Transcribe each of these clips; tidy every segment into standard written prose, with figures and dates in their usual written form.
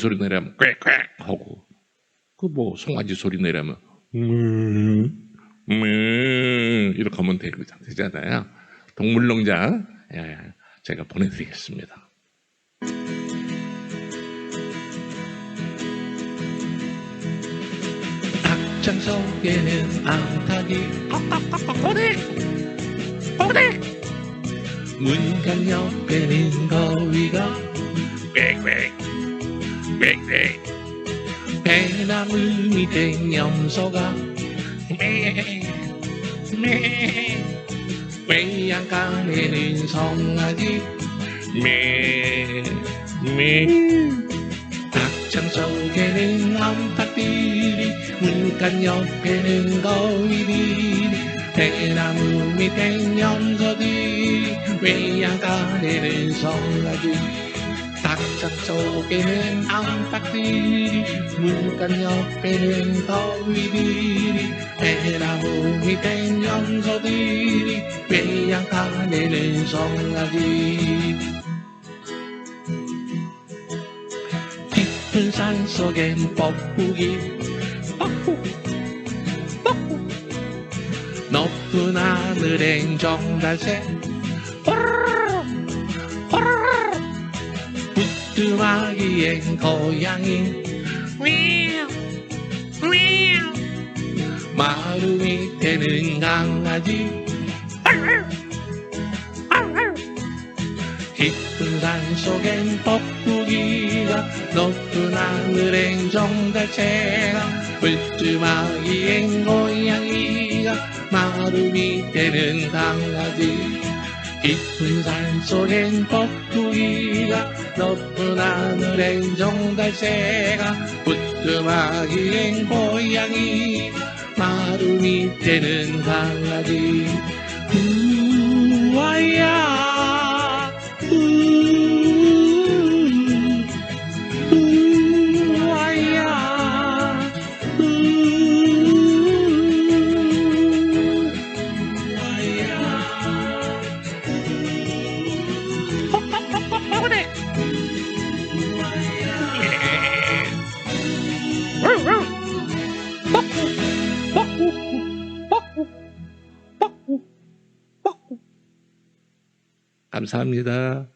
소리 내려면 꽥꽥 하고, 그 뭐 송아지 소리 내려면 이렇게 하면 되잖아요. 동물농장 제가 보내드리겠습니다. 닭장 속에는 암탉이 꼬댁 문간 옆에는 거위가 꽥꽥 배나무 밑에 염소가 외양간에는 송아지 닭장 속에는 암탉들이 문간 옆에는 거위들이 배나무 밑에 염소들이 외양간에는 송아지 닭장 속에는 암탉들이 문간 옆에는 거위들이 배나무 밑에 염소들이 외양간에는 송아지 깊은 산 속엔 뻐꾸기 높은 하늘엔 정달새 부뚜막이엔 고양이 마루 밑에는 강아지 깊은 산 속엔 뻐꾸기가 높은 하늘엔 정달새가 부뚜막이엔 고양이가 마루 밑에는 강아지 깊은 산 속엔 뻐꾸기가 높은 하늘엔 정달새가 부뚜막이엔 고양이 마루 밑에는 강아지 우와야 우와야 감사합니다.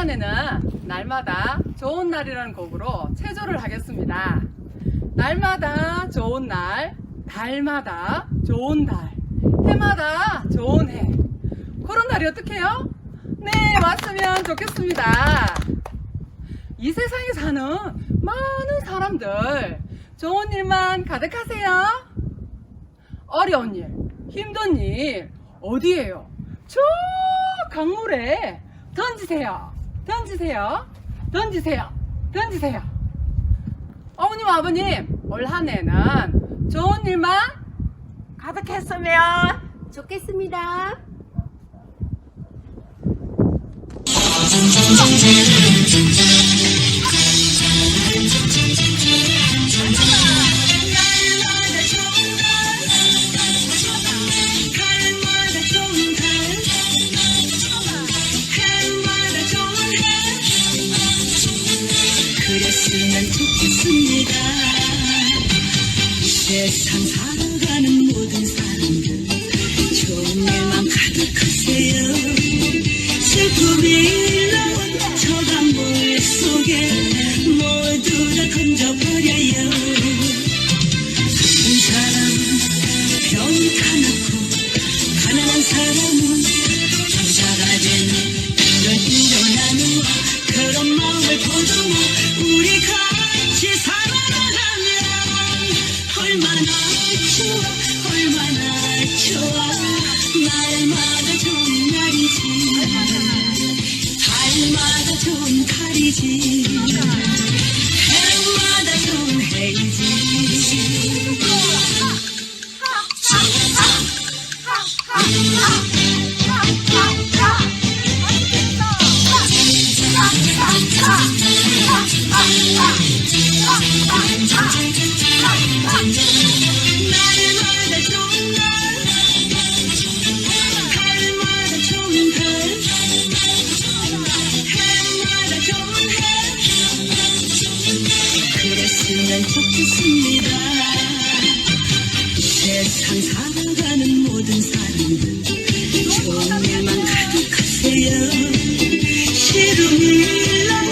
시간에는 날마다 좋은 날이라는 곡으로 체조를 하겠습니다. 날마다 좋은 날, 달마다 좋은 달, 해마다 좋은 해. 그런 날이 어떡해요? 네, 왔으면 좋겠습니다. 이 세상에 사는 많은 사람들 좋은 일만 가득하세요. 어려운 일, 힘든 일 어디에요? 저 강물에 던지세요. 던지세요. 던지세요. 던지세요. 어머님, 아버님, 올 한 해는 좋은 일만 가득했으면 좋겠습니다. 그랬으면 좋겠습니다. 세상 살아가는 모든 사람들 좋은 일만 가득하세요. 슬픔이 흘러온 저 강물 속에 모두 다 던져버려요. 아픈 사람은 병이 다 낫고 가난한 사람은 부자가 되는 그런 인정을 나누어 그런 마음을 보듬어 우리 같이 살아가면 얼마나 좋아 얼마나 좋아. 날마다 좋은 날이지 달마다 좋은 달이지 해마다 좋은 해이지. 날마다 좋은 날 달마다 좋은 달 해마다 좋은 해. 그랬으면 좋겠습니다. 세상 살아가는 모든 사람들 좋은 일만 가득하세요. 시름이 흘러온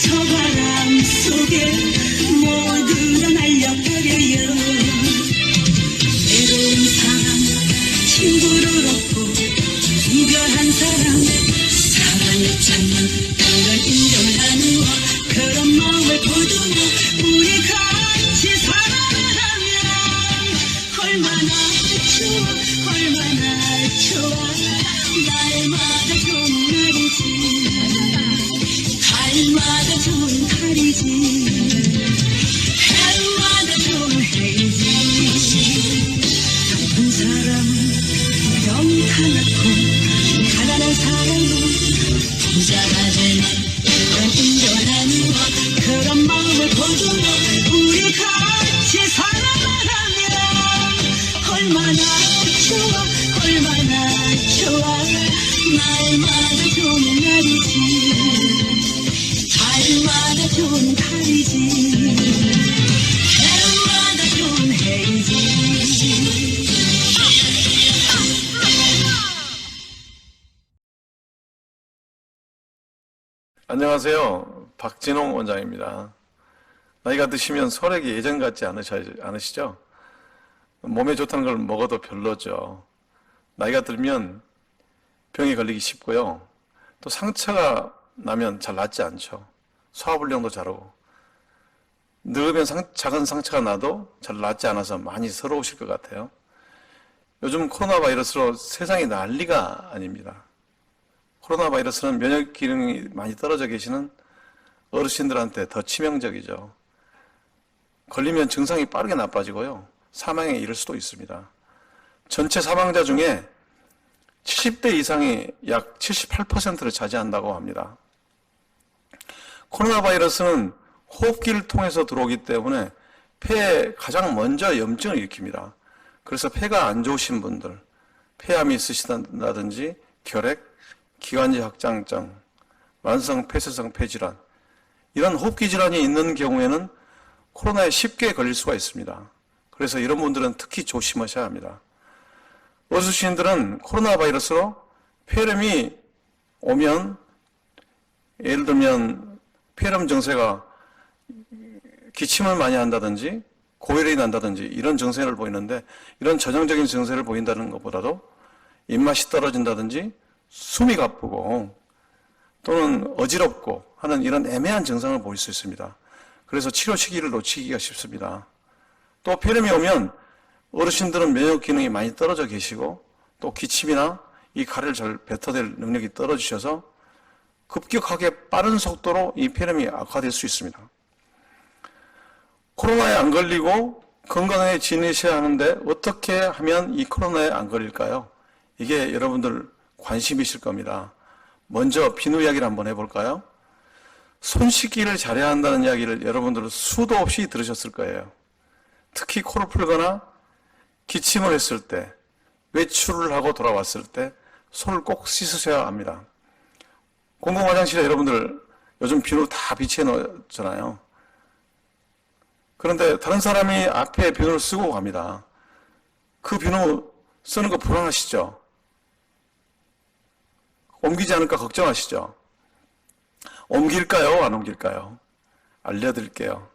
저 바람 속에 모두 다 날려버려요. 외로운 사람 친구를 얻고 이별한 사람 사랑을 찾는 그런 인정을 나누어 그런 마음을 보듬어 우리 같이 살아가면 얼마나 좋아 얼마나 좋아. 날마다 좋은 날이지 달마다 좋은 달이지 해마다 좋은 해이지. 아픈 사람은 병이 다 낫고 가난한 사람은 부자가 되는 그런 인정을 나누어 그런 마음을 보듬어 우리 같이 살아가면 얼마나 좋아 얼마나 좋아. 날마다 좋은 날이지 달마다 좋은 달이지 해마다 좋은 해이지. 안녕하세요. 박진홍 원장입니다. 나이가 드시면 설액이 예전 같지 않으시죠? 몸에 좋다는 걸 먹어도 별로죠. 나이가 들면 병이 걸리기 쉽고요. 또 상처가 나면 잘 낫지 않죠. 소화불량도 잘하고. 늙으면 작은 상처가 나도 잘 낫지 않아서 많이 서러우실 것 같아요. 요즘 코로나 바이러스로 세상이 난리가 아닙니다. 코로나 바이러스는 면역 기능이 많이 떨어져 계시는 어르신들한테 더 치명적이죠. 걸리면 증상이 빠르게 나빠지고요. 사망에 이를 수도 있습니다. 전체 사망자 중에 70대 이상이 약 78%를 차지한다고 합니다. 코로나 바이러스는 호흡기를 통해서 들어오기 때문에 폐에 가장 먼저 염증을 일으킵니다. 그래서 폐가 안 좋으신 분들, 폐암이 있으시다든지 결핵, 기관지 확장증, 만성 폐쇄성 폐질환, 이런 호흡기 질환이 있는 경우에는 코로나에 쉽게 걸릴 수가 있습니다. 그래서 이런 분들은 특히 조심하셔야 합니다. 어르신들은 코로나 바이러스로 폐렴이 오면 예를 들면 폐렴 증세가 기침을 많이 한다든지 고열이 난다든지 이런 증세를 보이는데, 이런 전형적인 증세를 보인다는 것보다도 입맛이 떨어진다든지 숨이 가쁘고 또는 어지럽고 하는 이런 애매한 증상을 보일 수 있습니다. 그래서 치료 시기를 놓치기가 쉽습니다. 또 폐렴이 오면 어르신들은 면역 기능이 많이 떨어져 계시고 또 기침이나 이 가래를 잘 뱉어낼 능력이 떨어지셔서 급격하게 빠른 속도로 이 폐렴이 악화될 수 있습니다. 코로나에 안 걸리고 건강하게 지내셔야 하는데 어떻게 하면 이 코로나에 안 걸릴까요? 이게 여러분들 관심이실 겁니다. 먼저 비누 이야기를 한번 해볼까요? 손 씻기를 잘해야 한다는 이야기를 여러분들은 수도 없이 들으셨을 거예요. 특히 코를 풀거나 기침을 했을 때, 외출을 하고 돌아왔을 때 손을 꼭 씻으셔야 합니다. 공공 화장실에 여러분들 요즘 비누 다 비치해 놓잖아요. 그런데 다른 사람이 앞에 비누를 쓰고 갑니다. 그 비누 쓰는 거 불안하시죠? 옮기지 않을까 걱정하시죠? 옮길까요? 안 옮길까요? 알려드릴게요.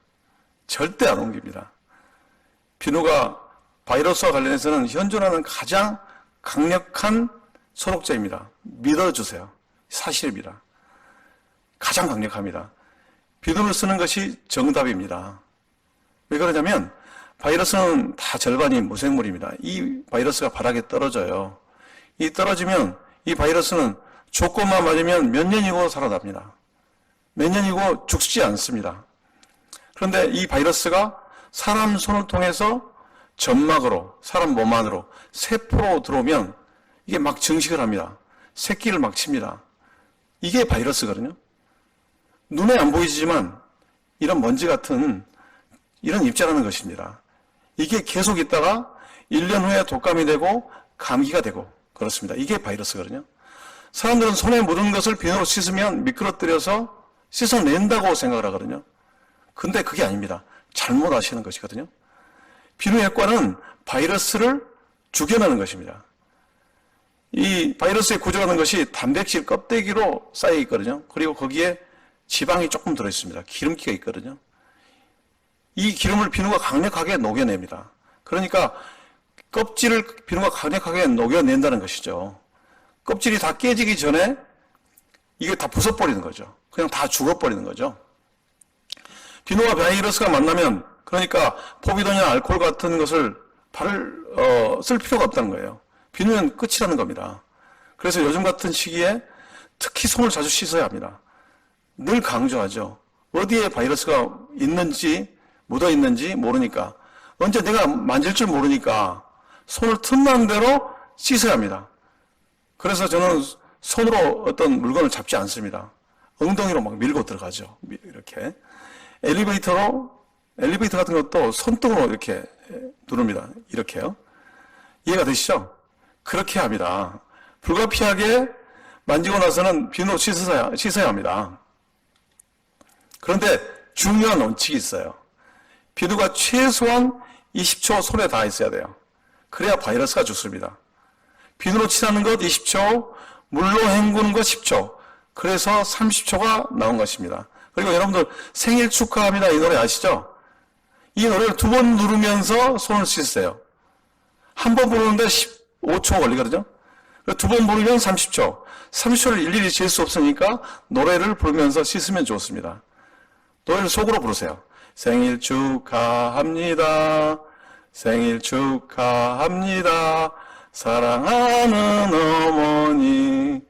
절대 안 옮깁니다. 비누가 바이러스와 관련해서는 현존하는 가장 강력한 소독제입니다. 믿어주세요. 사실입니다. 가장 강력합니다. 비누를 쓰는 것이 정답입니다. 왜 그러냐면 바이러스는 다 절반이 무생물입니다. 이 바이러스가 바닥에 떨어져요. 이 떨어지면 이 바이러스는 조건만 맞으면 몇 년이고 살아납니다. 몇 년이고 죽지 않습니다. 그런데 이 바이러스가 사람 손을 통해서 점막으로, 사람 몸 안으로, 세포로 들어오면 이게 막 증식을 합니다. 새끼를 막 칩니다. 이게 바이러스거든요. 눈에 안 보이지만 이런 먼지 같은 이런 입자라는 것입니다. 이게 계속 있다가 1년 후에 독감이 되고 감기가 되고 그렇습니다. 이게 바이러스거든요. 사람들은 손에 묻은 것을 비누로 씻으면 미끄러뜨려서 씻어낸다고 생각을 하거든요. 근데 그게 아닙니다. 잘못 아시는 것이거든요. 비누 효과는 바이러스를 죽여내는 것입니다. 이 바이러스의 구조라는 것이 단백질 껍데기로 쌓여 있거든요. 그리고 거기에 지방이 조금 들어있습니다. 기름기가 있거든요. 이 기름을 비누가 강력하게 녹여냅니다. 그러니까 껍질을 비누가 강력하게 녹여낸다는 것이죠. 껍질이 다 깨지기 전에 이게 다 부숴버리는 거죠. 그냥 다 죽어버리는 거죠. 비누와 바이러스가 만나면, 그러니까 포비돈이나 알코올 같은 것을 쓸 필요가 없다는 거예요. 비누는 끝이라는 겁니다. 그래서 요즘 같은 시기에 특히 손을 자주 씻어야 합니다. 늘 강조하죠. 어디에 바이러스가 있는지, 묻어 있는지 모르니까, 언제 내가 만질 줄 모르니까 손을 틈난 대로 씻어야 합니다. 그래서 저는 손으로 어떤 물건을 잡지 않습니다. 엉덩이로 막 밀고 들어가죠. 이렇게. 엘리베이터 같은 것도 손등으로 이렇게 누릅니다. 이렇게요. 이해가 되시죠? 그렇게 합니다. 불가피하게 만지고 나서는 비누로 씻어야 합니다. 그런데 중요한 원칙이 있어요. 비누가 최소한 20초 손에 닿아 있어야 돼요. 그래야 바이러스가 죽습니다. 비누로 칠하는 것 20초, 물로 헹구는 것 10초, 그래서 30초가 나온 것입니다. 그리고 여러분들 생일 축하합니다 이 노래 아시죠? 이 노래를 2번 누르면서 손을 씻으세요. 한 번 부르는데 15초 걸리거든요. 2번 부르면 30초. 30초를 일일이 잴 수 없으니까 노래를 부르면서 씻으면 좋습니다. 노래를 속으로 부르세요. 생일 축하합니다. 생일 축하합니다. 사랑하는 어머니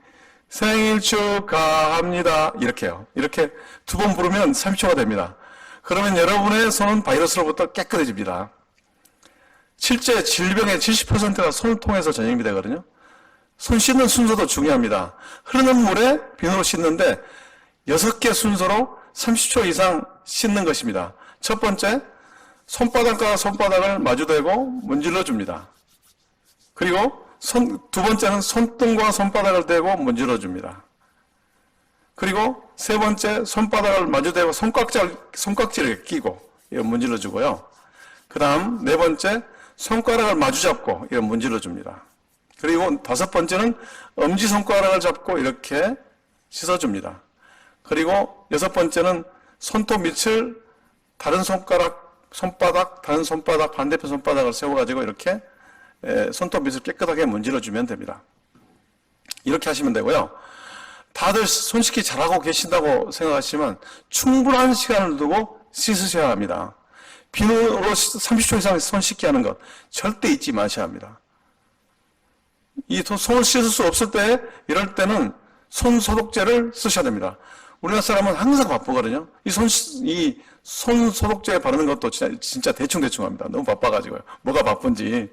생일 축하합니다. 이렇게요. 이렇게 2번 부르면 30초가 됩니다. 그러면 여러분의 손은 바이러스로부터 깨끗해집니다. 실제 질병의 70%가 손을 통해서 전염이 되거든요. 손 씻는 순서도 중요합니다. 흐르는 물에 비누로 씻는데 6개 순서로 30초 이상 씻는 것입니다. 첫 번째, 손바닥과 손바닥을 마주대고 문질러 줍니다. 그리고 두 번째는 손등과 손바닥을 대고 문질러 줍니다. 그리고 세 번째, 손바닥을 마주대고 손깍지를 끼고 이런 문질러 주고요. 그 다음 네 번째, 손가락을 마주 잡고 이런 문질러 줍니다. 그리고 5번째는 엄지손가락을 잡고 이렇게 씻어줍니다. 그리고 6번째는 손톱 밑을 다른 손바닥, 다른 손바닥, 반대편 손바닥을 세워가지고 이렇게 손톱 밑을 깨끗하게 문질러주면 됩니다. 이렇게 하시면 되고요. 다들 손 씻기 잘하고 계신다고 생각하시지만 충분한 시간을 두고 씻으셔야 합니다. 비누로 30초 이상 손 씻기 하는 것 절대 잊지 마셔야 합니다. 이 손을 씻을 수 없을 때, 이럴 때는 손 소독제를 쓰셔야 됩니다. 우리나라 사람은 항상 바쁘거든요. 이 손 소독제 바르는 것도 진짜 대충 합니다. 너무 바빠가지고요. 뭐가 바쁜지.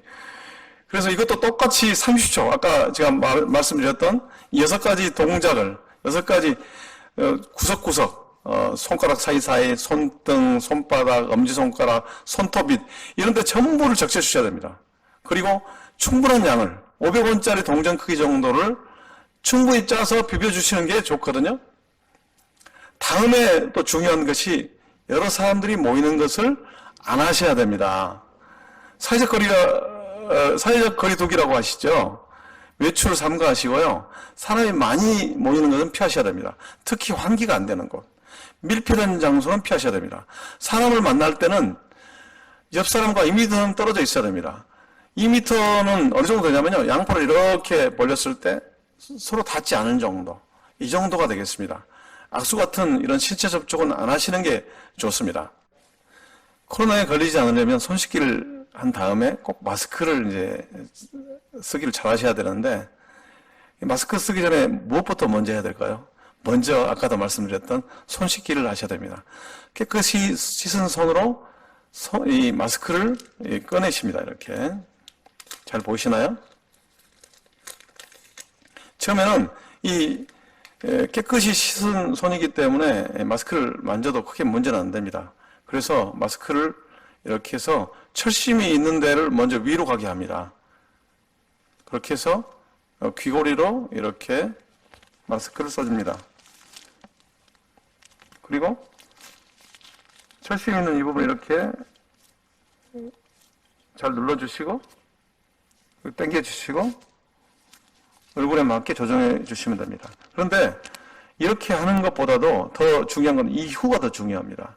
그래서 이것도 똑같이 30초, 아까 제가 말씀드렸던 이 6가지 동작을, 6가지 구석구석, 손가락 사이사이, 손등, 손바닥, 엄지손가락, 손톱 밑, 이런 데 전부를 적셔주셔야 됩니다. 그리고 충분한 양을, 500원짜리 동전 크기 정도를 충분히 짜서 비벼주시는 게 좋거든요. 다음에 또 중요한 것이 여러 사람들이 모이는 것을 안 하셔야 됩니다. 사회적 거리 두기라고 하시죠. 외출 삼가하시고요. 사람이 많이 모이는 것은 피하셔야 됩니다. 특히 환기가 안 되는 곳, 밀폐된 장소는 피하셔야 됩니다. 사람을 만날 때는 옆 사람과 2m는 떨어져 있어야 됩니다. 2m는 어느 정도 되냐면요, 양팔을 이렇게 벌렸을 때 서로 닿지 않은 정도, 이 정도가 되겠습니다. 악수 같은 이런 신체 접촉은 안 하시는 게 좋습니다. 코로나에 걸리지 않으려면 손 씻기를 한 다음에 꼭 마스크를 이제 쓰기를 잘 하셔야 되는데, 마스크 쓰기 전에 무엇부터 먼저 해야 될까요? 먼저 아까도 말씀드렸던 손 씻기를 하셔야 됩니다. 깨끗이 씻은 손으로 이 마스크를 꺼내십니다. 이렇게. 잘 보이시나요? 처음에는 이 깨끗이 씻은 손이기 때문에 마스크를 만져도 크게 문제는 안 됩니다. 그래서 마스크를 이렇게 해서 철심이 있는 데를 먼저 위로 가게 합니다. 그렇게 해서 귀고리로 이렇게 마스크를 써줍니다. 그리고 철심 있는 이 부분 이렇게 잘 눌러주시고 당겨주시고 얼굴에 맞게 조정해 주시면 됩니다. 그런데 이렇게 하는 것보다도 더 중요한 건 이후가 더 중요합니다.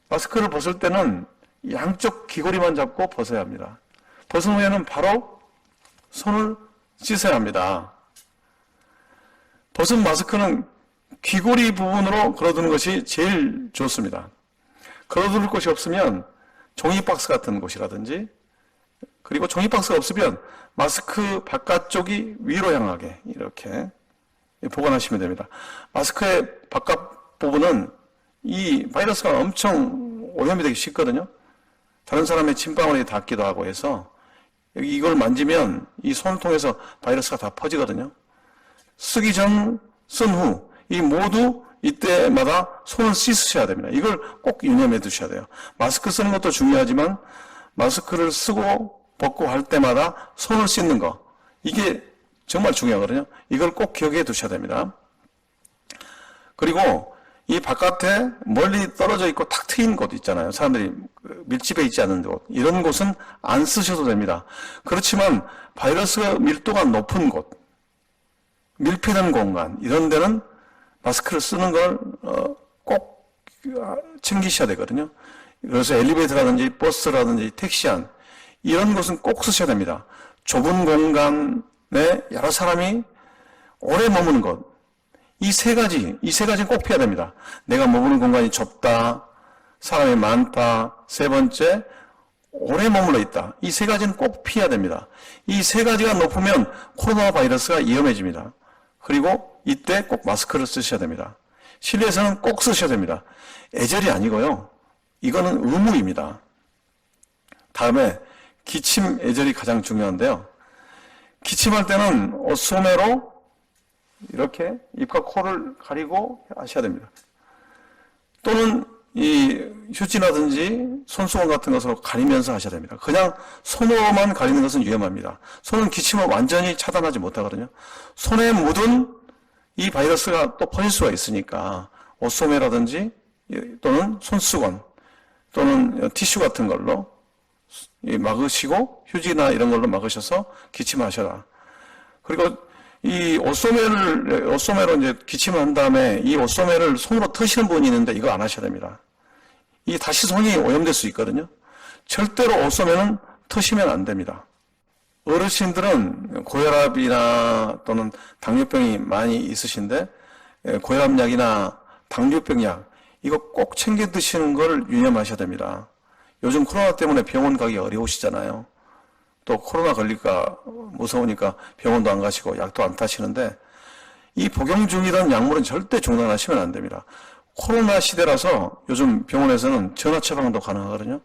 마스크를 벗을 때는 양쪽 귀고리만 잡고 벗어야 합니다. 벗은 후에는 바로 손을 씻어야 합니다. 벗은 마스크는 귀고리 부분으로 걸어두는 것이 제일 좋습니다. 걸어둘 곳이 없으면 종이박스 같은 곳이라든지, 그리고 종이박스가 없으면 마스크 바깥쪽이 위로 향하게 이렇게 보관하시면 됩니다. 마스크의 바깥 부분은 이 바이러스가 엄청 오염이 되기 쉽거든요. 다른 사람의 침방울이 닿기도 하고 해서 이걸 만지면 이 손을 통해서 바이러스가 다 퍼지거든요. 쓰기 전, 쓴 후, 이 모두 이때마다 손을 씻으셔야 됩니다. 이걸 꼭 유념해 두셔야 돼요. 마스크 쓰는 것도 중요하지만 마스크를 쓰고 벗고 할 때마다 손을 씻는 거, 이게 정말 중요하거든요. 이걸 꼭 기억해 두셔야 됩니다. 그리고 이 바깥에 멀리 떨어져 있고 탁 트인 곳 있잖아요. 사람들이 밀집해 있지 않은 곳, 이런 곳은 안 쓰셔도 됩니다. 그렇지만 바이러스 밀도가 높은 곳, 밀폐된 공간, 이런 데는 마스크를 쓰는 걸 꼭 챙기셔야 되거든요. 그래서 엘리베이터라든지 버스라든지 택시 안, 이런 곳은 꼭 쓰셔야 됩니다. 좁은 공간에 여러 사람이 오래 머무는 곳, 이 세 가지는 꼭 피해야 됩니다. 내가 머무는 공간이 좁다, 사람이 많다, 세 번째, 오래 머물러 있다. 이 세 가지는 꼭 피해야 됩니다. 이 세 가지가 높으면 코로나 바이러스가 위험해집니다. 그리고 이때 꼭 마스크를 쓰셔야 됩니다. 실내에서는 꼭 쓰셔야 됩니다. 애절이 아니고요. 이거는 의무입니다. 다음에 기침 애절이 가장 중요한데요. 기침할 때는 옷소매로 이렇게 입과 코를 가리고 하셔야 됩니다. 또는 이 휴지라든지 손수건 같은 것으로 가리면서 하셔야 됩니다. 그냥 손으로만 가리는 것은 위험합니다. 손은 기침을 완전히 차단하지 못하거든요. 손에 묻은 이 바이러스가 또 퍼질 수가 있으니까 옷소매라든지 또는 손수건 또는 티슈 같은 걸로 막으시고 휴지나 이런 걸로 막으셔서 기침하셔라. 그리고 이 옷소매로 이제 기침을 한 다음에 이 옷소매를 손으로 터시는 분이 있는데 이거 안 하셔야 됩니다. 이 다시 손이 오염될 수 있거든요. 절대로 옷소매는 터시면 안 됩니다. 어르신들은 고혈압이나 또는 당뇨병이 많이 있으신데 고혈압약이나 당뇨병 약 이거 꼭 챙겨 드시는 걸 유념하셔야 됩니다. 요즘 코로나 때문에 병원 가기 어려우시잖아요. 또 코로나 걸릴까 무서우니까 병원도 안 가시고 약도 안 타시는데 이 복용 중이던 약물은 절대 중단하시면 안 됩니다. 코로나 시대라서 요즘 병원에서는 전화 처방도 가능하거든요.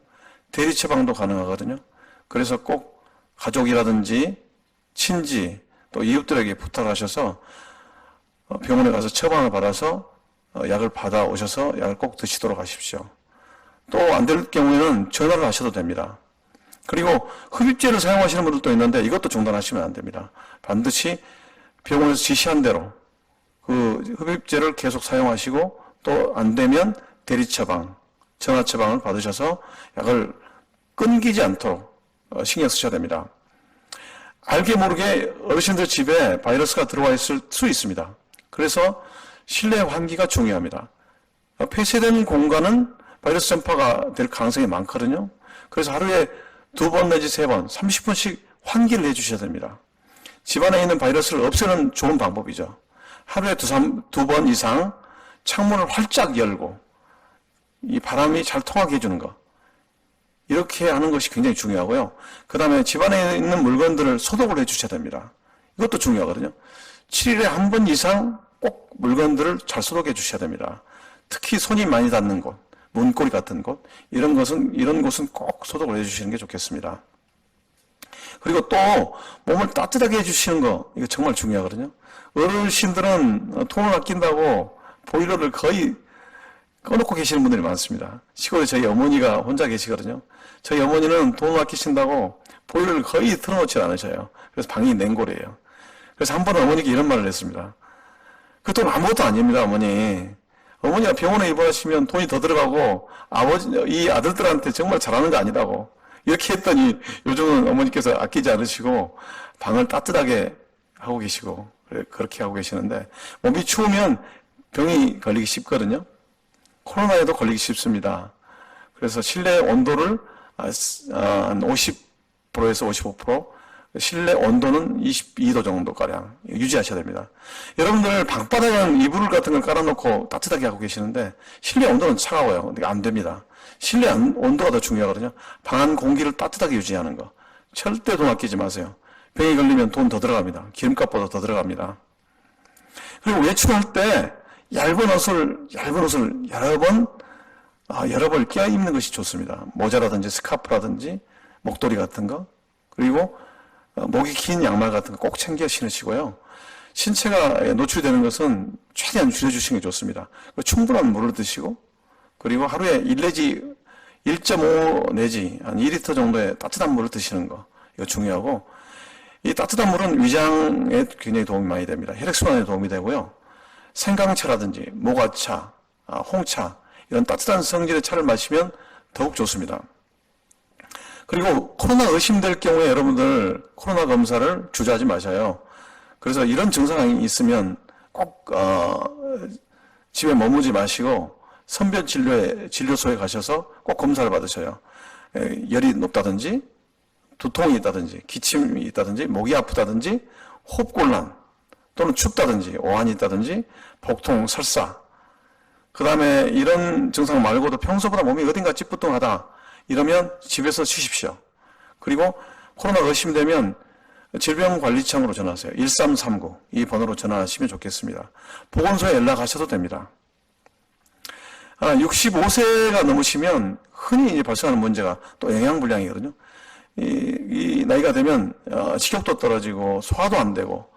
대리 처방도 가능하거든요. 그래서 꼭 가족이라든지 친지 또 이웃들에게 부탁하셔서 병원에 가서 처방을 받아서 약을 받아 오셔서 약을 꼭 드시도록 하십시오. 또 안 될 경우에는 전화를 하셔도 됩니다. 그리고 흡입제를 사용하시는 분들도 있는데 이것도 중단하시면 안 됩니다. 반드시 병원에서 지시한 대로 그 흡입제를 계속 사용하시고 또 안 되면 대리 처방, 전화 처방을 받으셔서 약을 끊기지 않도록 신경 쓰셔야 됩니다. 알게 모르게 어르신들 집에 바이러스가 들어와 있을 수 있습니다. 그래서 실내 환기가 중요합니다. 폐쇄된 공간은 바이러스 전파가 될 가능성이 많거든요. 그래서 하루에 2번 내지 3번, 30분씩 환기를 해주셔야 됩니다. 집안에 있는 바이러스를 없애는 좋은 방법이죠. 하루에 2번 이상 창문을 활짝 열고 이 바람이 잘 통하게 해주는 것. 이렇게 하는 것이 굉장히 중요하고요. 그 다음에 집안에 있는 물건들을 소독을 해주셔야 됩니다. 이것도 중요하거든요. 7일에 한 번 이상 꼭 물건들을 잘 소독해 주셔야 됩니다. 특히 손이 많이 닿는 곳, 문고리 같은 곳, 이런 곳은 꼭 소독을 해주시는 게 좋겠습니다. 그리고 또 몸을 따뜻하게 해주시는 거, 이거 정말 중요하거든요. 어르신들은 돈을 아낀다고 보일러를 거의 꺼놓고 계시는 분들이 많습니다. 시골에 저희 어머니가 혼자 계시거든요. 저희 어머니는 돈을 아끼신다고 보일러를 거의 틀어놓지 않으셔요. 그래서 방이 냉골이에요. 그래서 한 번은 어머니께 이런 말을 했습니다. 그 돈 아무것도 아닙니다, 어머니. 어머니가 병원에 입원하시면 돈이 더 들어가고 이 아들들한테 정말 잘하는 거 아니라고. 이렇게 했더니 요즘은 어머니께서 아끼지 않으시고 방을 따뜻하게 하고 계시고 그렇게 하고 계시는데 몸이 추우면 병이 걸리기 쉽거든요. 코로나에도 걸리기 쉽습니다. 그래서 실내 온도를 한 50%에서 55%, 실내 온도는 22도 정도가량 유지하셔야 됩니다. 여러분들 방바닥에는 이불 같은 걸 깔아놓고 따뜻하게 하고 계시는데 실내 온도는 차가워요. 근데 안 됩니다. 실내 온도가 더 중요하거든요. 방 안 공기를 따뜻하게 유지하는 거. 절대 돈 아끼지 마세요. 병이 걸리면 돈 더 들어갑니다. 기름값보다 더 들어갑니다. 그리고 외출할 때 얇은 옷을 여러 벌 껴 입는 것이 좋습니다. 모자라든지 스카프라든지 목도리 같은 거, 그리고 목이 긴 양말 같은 거 꼭 챙겨 신으시고요. 신체가 노출되는 것은 최대한 줄여주시는 게 좋습니다. 충분한 물을 드시고, 그리고 하루에 1 내지 1.5 내지 한 2리터 정도의 따뜻한 물을 드시는 거, 이거 중요하고, 이 따뜻한 물은 위장에 굉장히 도움이 많이 됩니다. 혈액순환에 도움이 되고요. 생강차라든지 모과차, 홍차, 이런 따뜻한 성질의 차를 마시면 더욱 좋습니다. 그리고 코로나 의심될 경우에 여러분들 코로나 검사를 주저하지 마셔요. 그래서 이런 증상이 있으면 꼭 집에 머무지 마시고 선변진료소에 가셔서 꼭 검사를 받으셔요. 열이 높다든지 두통이 있다든지 기침이 있다든지 목이 아프다든지 호흡곤란 또는 춥다든지 오한이 있다든지 복통, 설사, 그 다음에 이런 증상 말고도 평소보다 몸이 어딘가 찌뿌둥하다 이러면 집에서 쉬십시오. 그리고 코로나 의심되면 질병관리청으로 전화하세요. 1339 이 번호로 전화하시면 좋겠습니다. 보건소에 연락하셔도 됩니다. 65세가 넘으시면 흔히 이제 발생하는 문제가 또 영양불량이거든요. 이 나이가 되면 식욕도 떨어지고 소화도 안 되고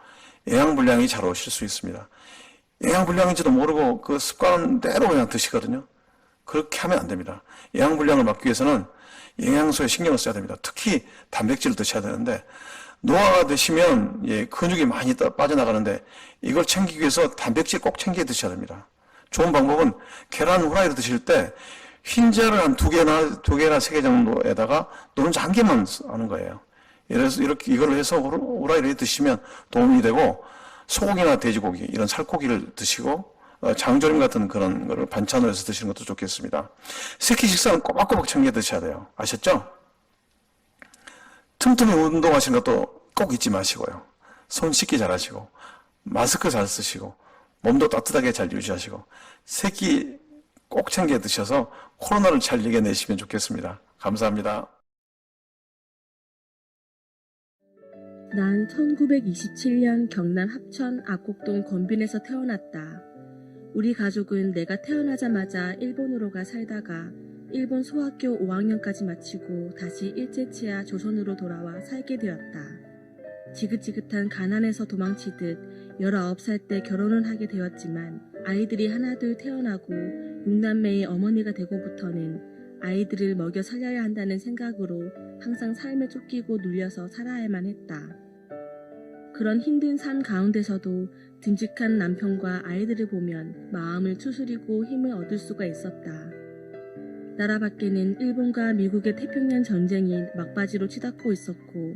영양불량이 잘 오실 수 있습니다. 영양불량인지도 모르고 그 습관대로 그냥 드시거든요. 그렇게 하면 안 됩니다. 영양불량을 막기 위해서는 영양소에 신경을 써야 됩니다. 특히 단백질을 드셔야 되는데 노화가 되시면 근육이 많이 빠져나가는데 이걸 챙기기 위해서 단백질 꼭 챙겨 드셔야 됩니다. 좋은 방법은 계란 후라이를 드실 때 흰자를 한 2개나 3개 정도에다가 노른자 1개만 하는 거예요. 그래서 이렇게 이걸 해서 후라이를 드시면 도움이 되고 소고기나 돼지고기 이런 살코기를 드시고 장조림 같은 그런 거를 반찬으로 해서 드시는 것도 좋겠습니다. 새끼 식사는 꼬박꼬박 챙겨 드셔야 돼요. 아셨죠? 틈틈이 운동하시는 것도 꼭 잊지 마시고요. 손 씻기 잘 하시고 마스크 잘 쓰시고 몸도 따뜻하게 잘 유지하시고 새끼 꼭 챙겨 드셔서 코로나를 잘 이겨내시면 좋겠습니다. 감사합니다. 난 1927년 경남 합천 압곡동 건빈에서 태어났다. 우리 가족은 내가 태어나자마자 일본으로 가 살다가 일본 소학교 5학년까지 마치고 다시 일제치하 조선으로 돌아와 살게 되었다. 지긋지긋한 가난에서 도망치듯 19살 때 결혼을 하게 되었지만 아이들이 하나둘 태어나고 6남매의 어머니가 되고부터는 아이들을 먹여 살려야 한다는 생각으로 항상 삶에 쫓기고 눌려서 살아야만 했다. 그런 힘든 삶 가운데서도 듬직한 남편과 아이들을 보면 마음을 추스리고 힘을 얻을 수가 있었다. 나라 밖에는 일본과 미국의 태평양 전쟁이 막바지로 치닫고 있었고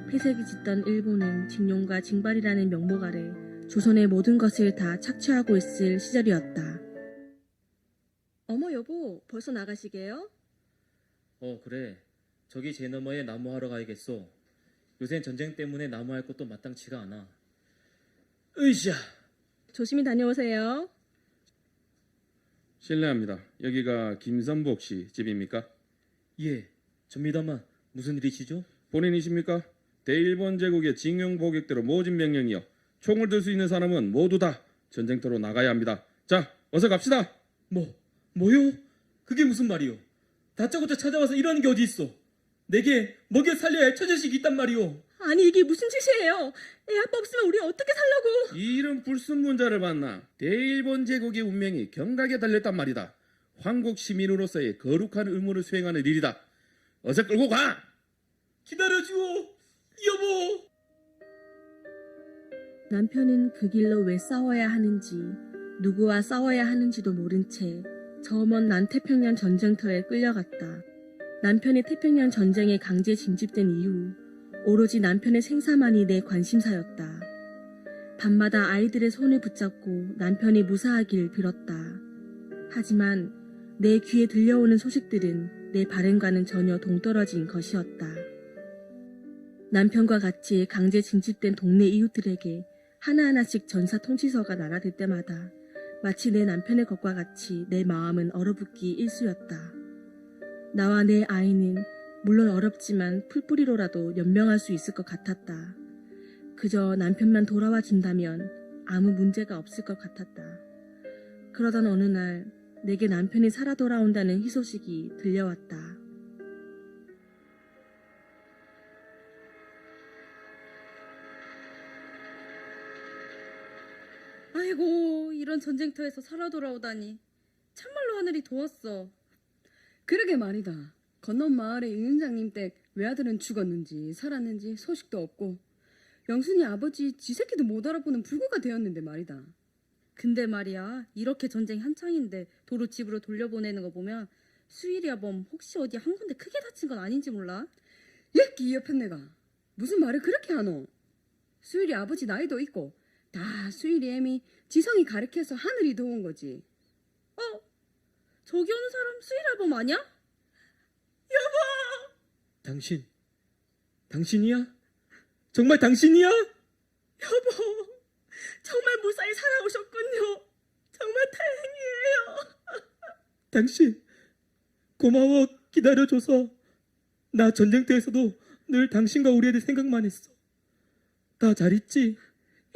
폐색이 짙던 일본은 징용과 징발이라는 명목 아래 조선의 모든 것을 다 착취하고 있을 시절이었다. 어머 여보, 벌써 나가시게요? 그래. 저기 제 너머에 나무하러 가야겠어. 요샌 전쟁 때문에 나무할 것도 마땅치가 않아. 으쌰! 조심히 다녀오세요. 실례합니다. 여기가 김선복 씨 집입니까? 예, 접니다만 무슨 일이시죠? 본인이십니까? 대일본 제국의 징용 복역대로 모진 명령이요. 총을 들 수 있는 사람은 모두 다 전쟁터로 나가야 합니다. 자, 어서 갑시다. 뭐요? 그게 무슨 말이요? 다짜고짜 찾아와서 이러는 게 어디 있어? 내게 먹여 살려야 할 처자식이 있단 말이오. 아니 이게 무슨 짓이에요? 애 아빠 없으면 우리 어떻게 살려고? 이런 불순문자를 만나 대일본 제국의 운명이 경각에 달렸단 말이다. 황국 시민으로서의 거룩한 의무를 수행하는 일이다. 어서 끌고 가! 기다려주오, 여보. 남편은 그 길로 왜 싸워야 하는지, 누구와 싸워야 하는지도 모른 채 저 먼 남태평양 전쟁터에 끌려갔다. 남편이 태평양 전쟁에 강제 징집된 이후 오로지 남편의 생사만이 내 관심사였다. 밤마다 아이들의 손을 붙잡고 남편이 무사하길 빌었다. 하지만 내 귀에 들려오는 소식들은 내 바램과는 전혀 동떨어진 것이었다. 남편과 같이 강제 징집된 동네 이웃들에게 하나하나씩 전사 통지서가 날아들 때마다 마치 내 남편의 것과 같이 내 마음은 얼어붙기 일쑤였다. 나와 내 아이는 물론 어렵지만 풀뿌리로라도 연명할 수 있을 것 같았다. 그저 남편만 돌아와 준다면 아무 문제가 없을 것 같았다. 그러던 어느 날 내게 남편이 살아 돌아온다는 희소식이 들려왔다. 아이고, 이런 전쟁터에서 살아 돌아오다니. 참말로 하늘이 도왔어. 그러게 말이다. 건넌 마을의 이은장님 댁 외아들은 죽었는지 살았는지 소식도 없고 영순이 아버지 지 새끼도 못 알아보는 불구가 되었는데 말이다. 근데 말이야, 이렇게 전쟁 한창인데 도로 집으로 돌려보내는 거 보면 수일이 아범 혹시 어디 한 군데 크게 다친 건 아닌지 몰라? 예끼 옆엔 내가 무슨 말을 그렇게 하노? 수일이 아버지 나이도 있고 다 수일이 애미 지성이 가르쳐서 하늘이 도운 거지. 저기 오는 사람 수일 아범 아니야? 당신이야? 정말 당신이야? 여보, 정말 무사히 살아오셨군요. 정말 다행이에요. 당신, 고마워. 기다려줘서. 나 전쟁터에서도 늘 당신과 우리 애들 생각만 했어. 다 잘 있지?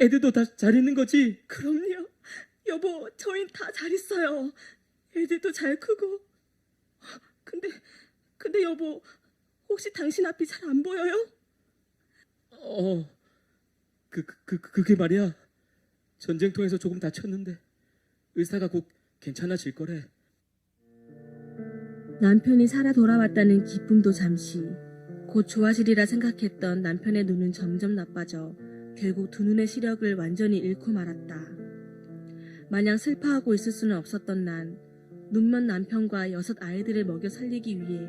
애들도 다 잘 있는 거지? 그럼요. 여보, 저희 다 잘 있어요. 애들도 잘 크고. 근데 여보, 혹시 당신 앞이 잘 안 보여요? 그게 말이야. 전쟁통에서 조금 다쳤는데 의사가 곧 괜찮아질 거래. 남편이 살아 돌아왔다는 기쁨도 잠시, 곧 좋아지리라 생각했던 남편의 눈은 점점 나빠져 결국 두 눈의 시력을 완전히 잃고 말았다. 마냥 슬퍼하고 있을 수는 없었던 난 눈먼 남편과 6 아이들을 먹여 살리기 위해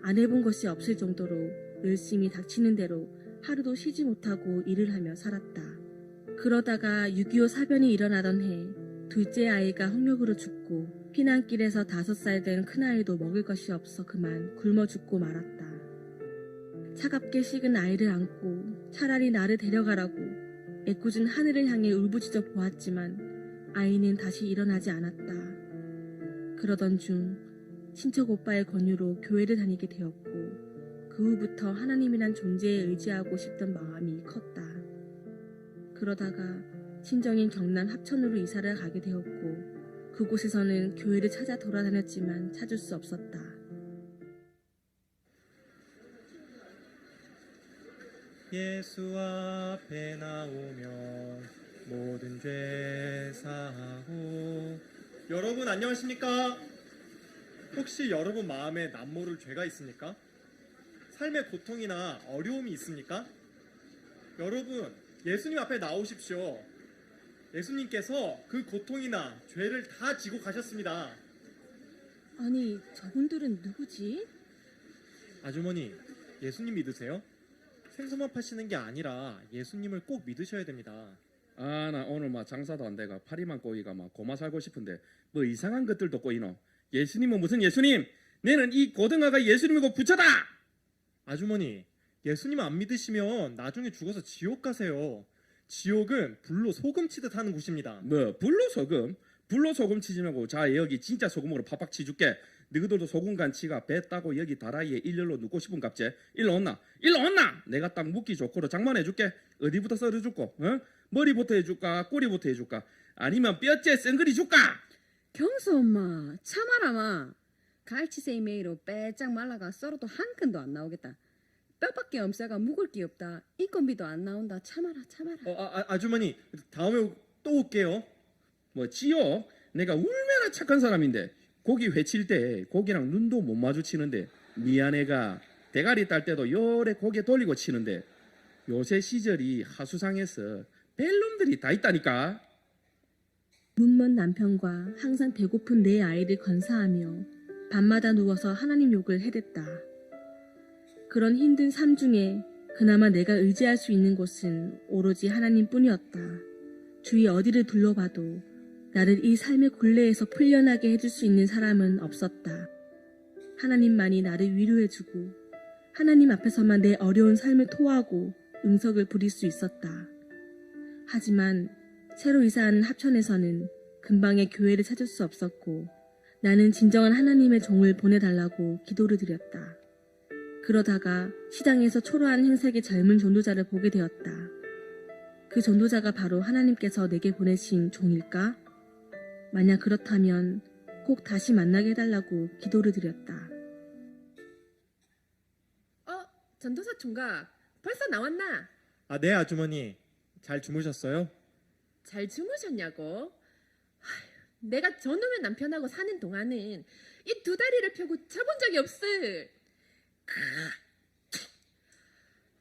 안 해본 것이 없을 정도로 열심히 닥치는 대로 하루도 쉬지 못하고 일을 하며 살았다. 그러다가 6.25 사변이 일어나던 해 둘째 아이가 홍역으로 죽고 피난길에서 5살 된 큰아이도 먹을 것이 없어 그만 굶어 죽고 말았다. 차갑게 식은 아이를 안고 차라리 나를 데려가라고 애꿎은 하늘을 향해 울부짖어 보았지만 아이는 다시 일어나지 않았다. 그러던 중 친척 오빠의 권유로 교회를 다니게 되었고 그 후부터 하나님이란 존재에 의지하고 싶던 마음이 컸다. 그러다가 친정인 경남 합천으로 이사를 가게 되었고 그곳에서는 교회를 찾아 돌아다녔지만 찾을 수 없었다. 예수 앞에 나오면 모든 죄 사하고. 여러분 안녕하십니까? 혹시 여러분 마음에 남모를 죄가 있습니까? 삶의 고통이나 어려움이 있습니까? 여러분 예수님 앞에 나오십시오. 예수님께서 그 고통이나 죄를 다 지고 가셨습니다. 아니, 저분들은 누구지? 아주머니, 예수님 믿으세요? 생선만 파시는 게 아니라 예수님을 꼭 믿으셔야 됩니다. 아, 나 오늘 막 장사도 안 돼가 파리만 꼬이가 막 고마 살고 싶은데 뭐 이상한 것들도 꼬이노. 예수님은 무슨 예수님? 내는 이 고등어가 예수님이고 부처다. 아주머니, 예수님 안 믿으시면 나중에 죽어서 지옥 가세요. 지옥은 불로 소금 치듯 하는 곳입니다. 뭐 불로 소금? 불로 소금 치지 말고 자 여기 진짜 소금으로 팍팍 치줄게. 너희들도 소금 간치가 배 따고 여기 다라이에 일렬로 눕고 싶은 갑제. 일로 온나? 일로 온나? 내가 딱 묵기 좋고로 장만해줄게. 어디부터 썰어줄까? 어? 머리부터 해줄까? 꼬리부터 해줄까? 아니면 뼈째 쌩그리 줄까? 경수 엄마 참아라마. 갈치새이 메이로 빼짝 말라가 썰어도 한 끈도 안 나오겠다. 뼈밖에 없어가 묵을 게 없다. 인건비도 안 나온다. 참아라 참아라. 아주머니, 다음에 또 올게요. 뭐 지요? 내가 얼마나 착한 사람인데 고기 회칠 때 고기랑 눈도 못 마주치는데 미안해가 대가리 딸 때도 요래 고개 돌리고 치는데 요새 시절이 하수상에서 벨놈들이 다 있다니까. 눈먼 남편과 항상 배고픈 내 아이를 건사하며 밤마다 누워서 하나님 욕을 해댔다. 그런 힘든 삶 중에 그나마 내가 의지할 수 있는 곳은 오로지 하나님뿐이었다. 주위 어디를 둘러봐도 나를 이 삶의 굴레에서 풀려나게 해줄 수 있는 사람은 없었다. 하나님만이 나를 위로해주고 하나님 앞에서만 내 어려운 삶을 토하고 응석을 부릴 수 있었다. 하지만 새로 이사한 합천에서는 근방의 교회를 찾을 수 없었고 나는 진정한 하나님의 종을 보내달라고 기도를 드렸다. 그러다가 시장에서 초라한 행색의 젊은 전도자를 보게 되었다. 그 전도자가 바로 하나님께서 내게 보내신 종일까? 만약 그렇다면 꼭 다시 만나게 해달라고 기도를 드렸다. 전도사 총각 벌써 나왔나? 네, 아주머니. 잘 주무셨어요? 잘 주무셨냐고? 내가 저놈의 남편하고 사는 동안은 이 두 다리를 펴고 자본 적이 없어.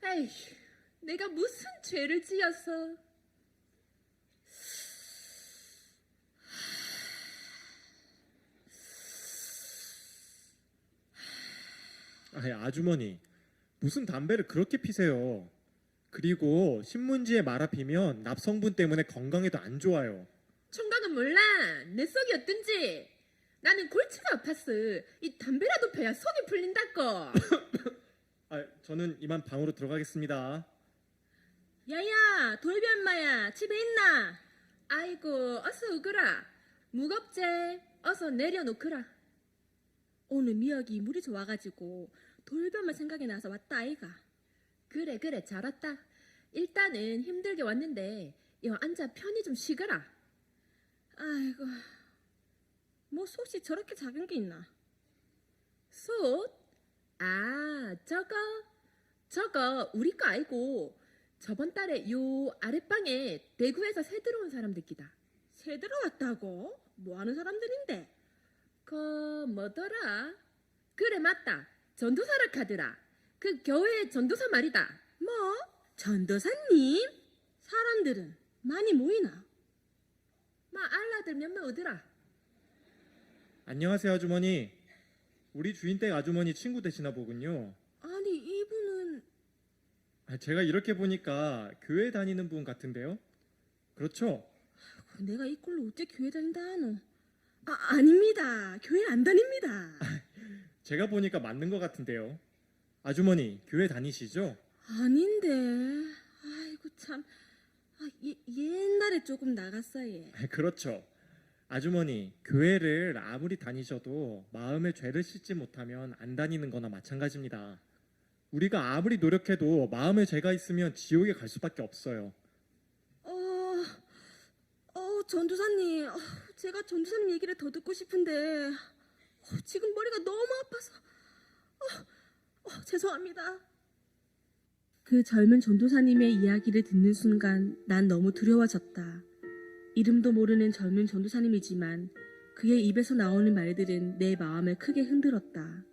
에이, 내가 무슨 죄를 지어서. 아주머니, 무슨 담배를 그렇게 피세요? 그리고 신문지에 말아 피면 납성분 때문에 건강에도 안 좋아요. 총각은 몰라. 내 속이 어떤지. 나는 골치가 아팠어. 이 담배라도 펴야 속이 풀린다고. 저는 이만 방으로 들어가겠습니다. 야야, 돌비 엄마야, 집에 있나? 아이고, 어서 오거라. 무겁제, 어서 내려놓거라. 오늘 미역이 물이 좋아가지고 돌변만 생각이 나서 왔다 아이가. 그래, 잘 왔다. 일단은 힘들게 왔는데 여 앉아 편히 좀 쉬거라. 아이고, 뭐 솥이 저렇게 작은 게 있나? 솥? 아, 저거 우리 거 아니고 저번 달에 요 아랫방에 대구에서 새 들어온 사람들끼다. 새 들어왔다고? 뭐 하는 사람들인데? 뭐더라? 그래, 맞다. 전도사라 카드라. 그 교회 전도사 말이다. 뭐? 전도사님? 사람들은 많이 모이나? 알라들 몇몇 오더라. 안녕하세요, 아주머니. 우리 주인댁 아주머니 친구 되시나 보군요. 아니, 이분은... 제가 이렇게 보니까 교회 다니는 분 같은데요? 그렇죠? 내가 이 꼴로 어째 교회 다닌다 하노? 아닙니다. 교회 안 다닙니다. 제가 보니까 맞는 것 같은데요. 아주머니, 교회 다니시죠? 아닌데. 아이고 참. 옛날에 조금 나갔어요. 그렇죠. 아주머니, 교회를 아무리 다니셔도 마음에 죄를 씻지 못하면 안 다니는 거나 마찬가지입니다. 우리가 아무리 노력해도 마음에 죄가 있으면 지옥에 갈 수밖에 없어요. 전도사님. 제가 전도사님 얘기를 더 듣고 싶은데 지금 머리가 너무 아파서 죄송합니다. 그 젊은 전도사님의 이야기를 듣는 순간 난 너무 두려워졌다. 이름도 모르는 젊은 전도사님이지만 그의 입에서 나오는 말들은 내 마음을 크게 흔들었다.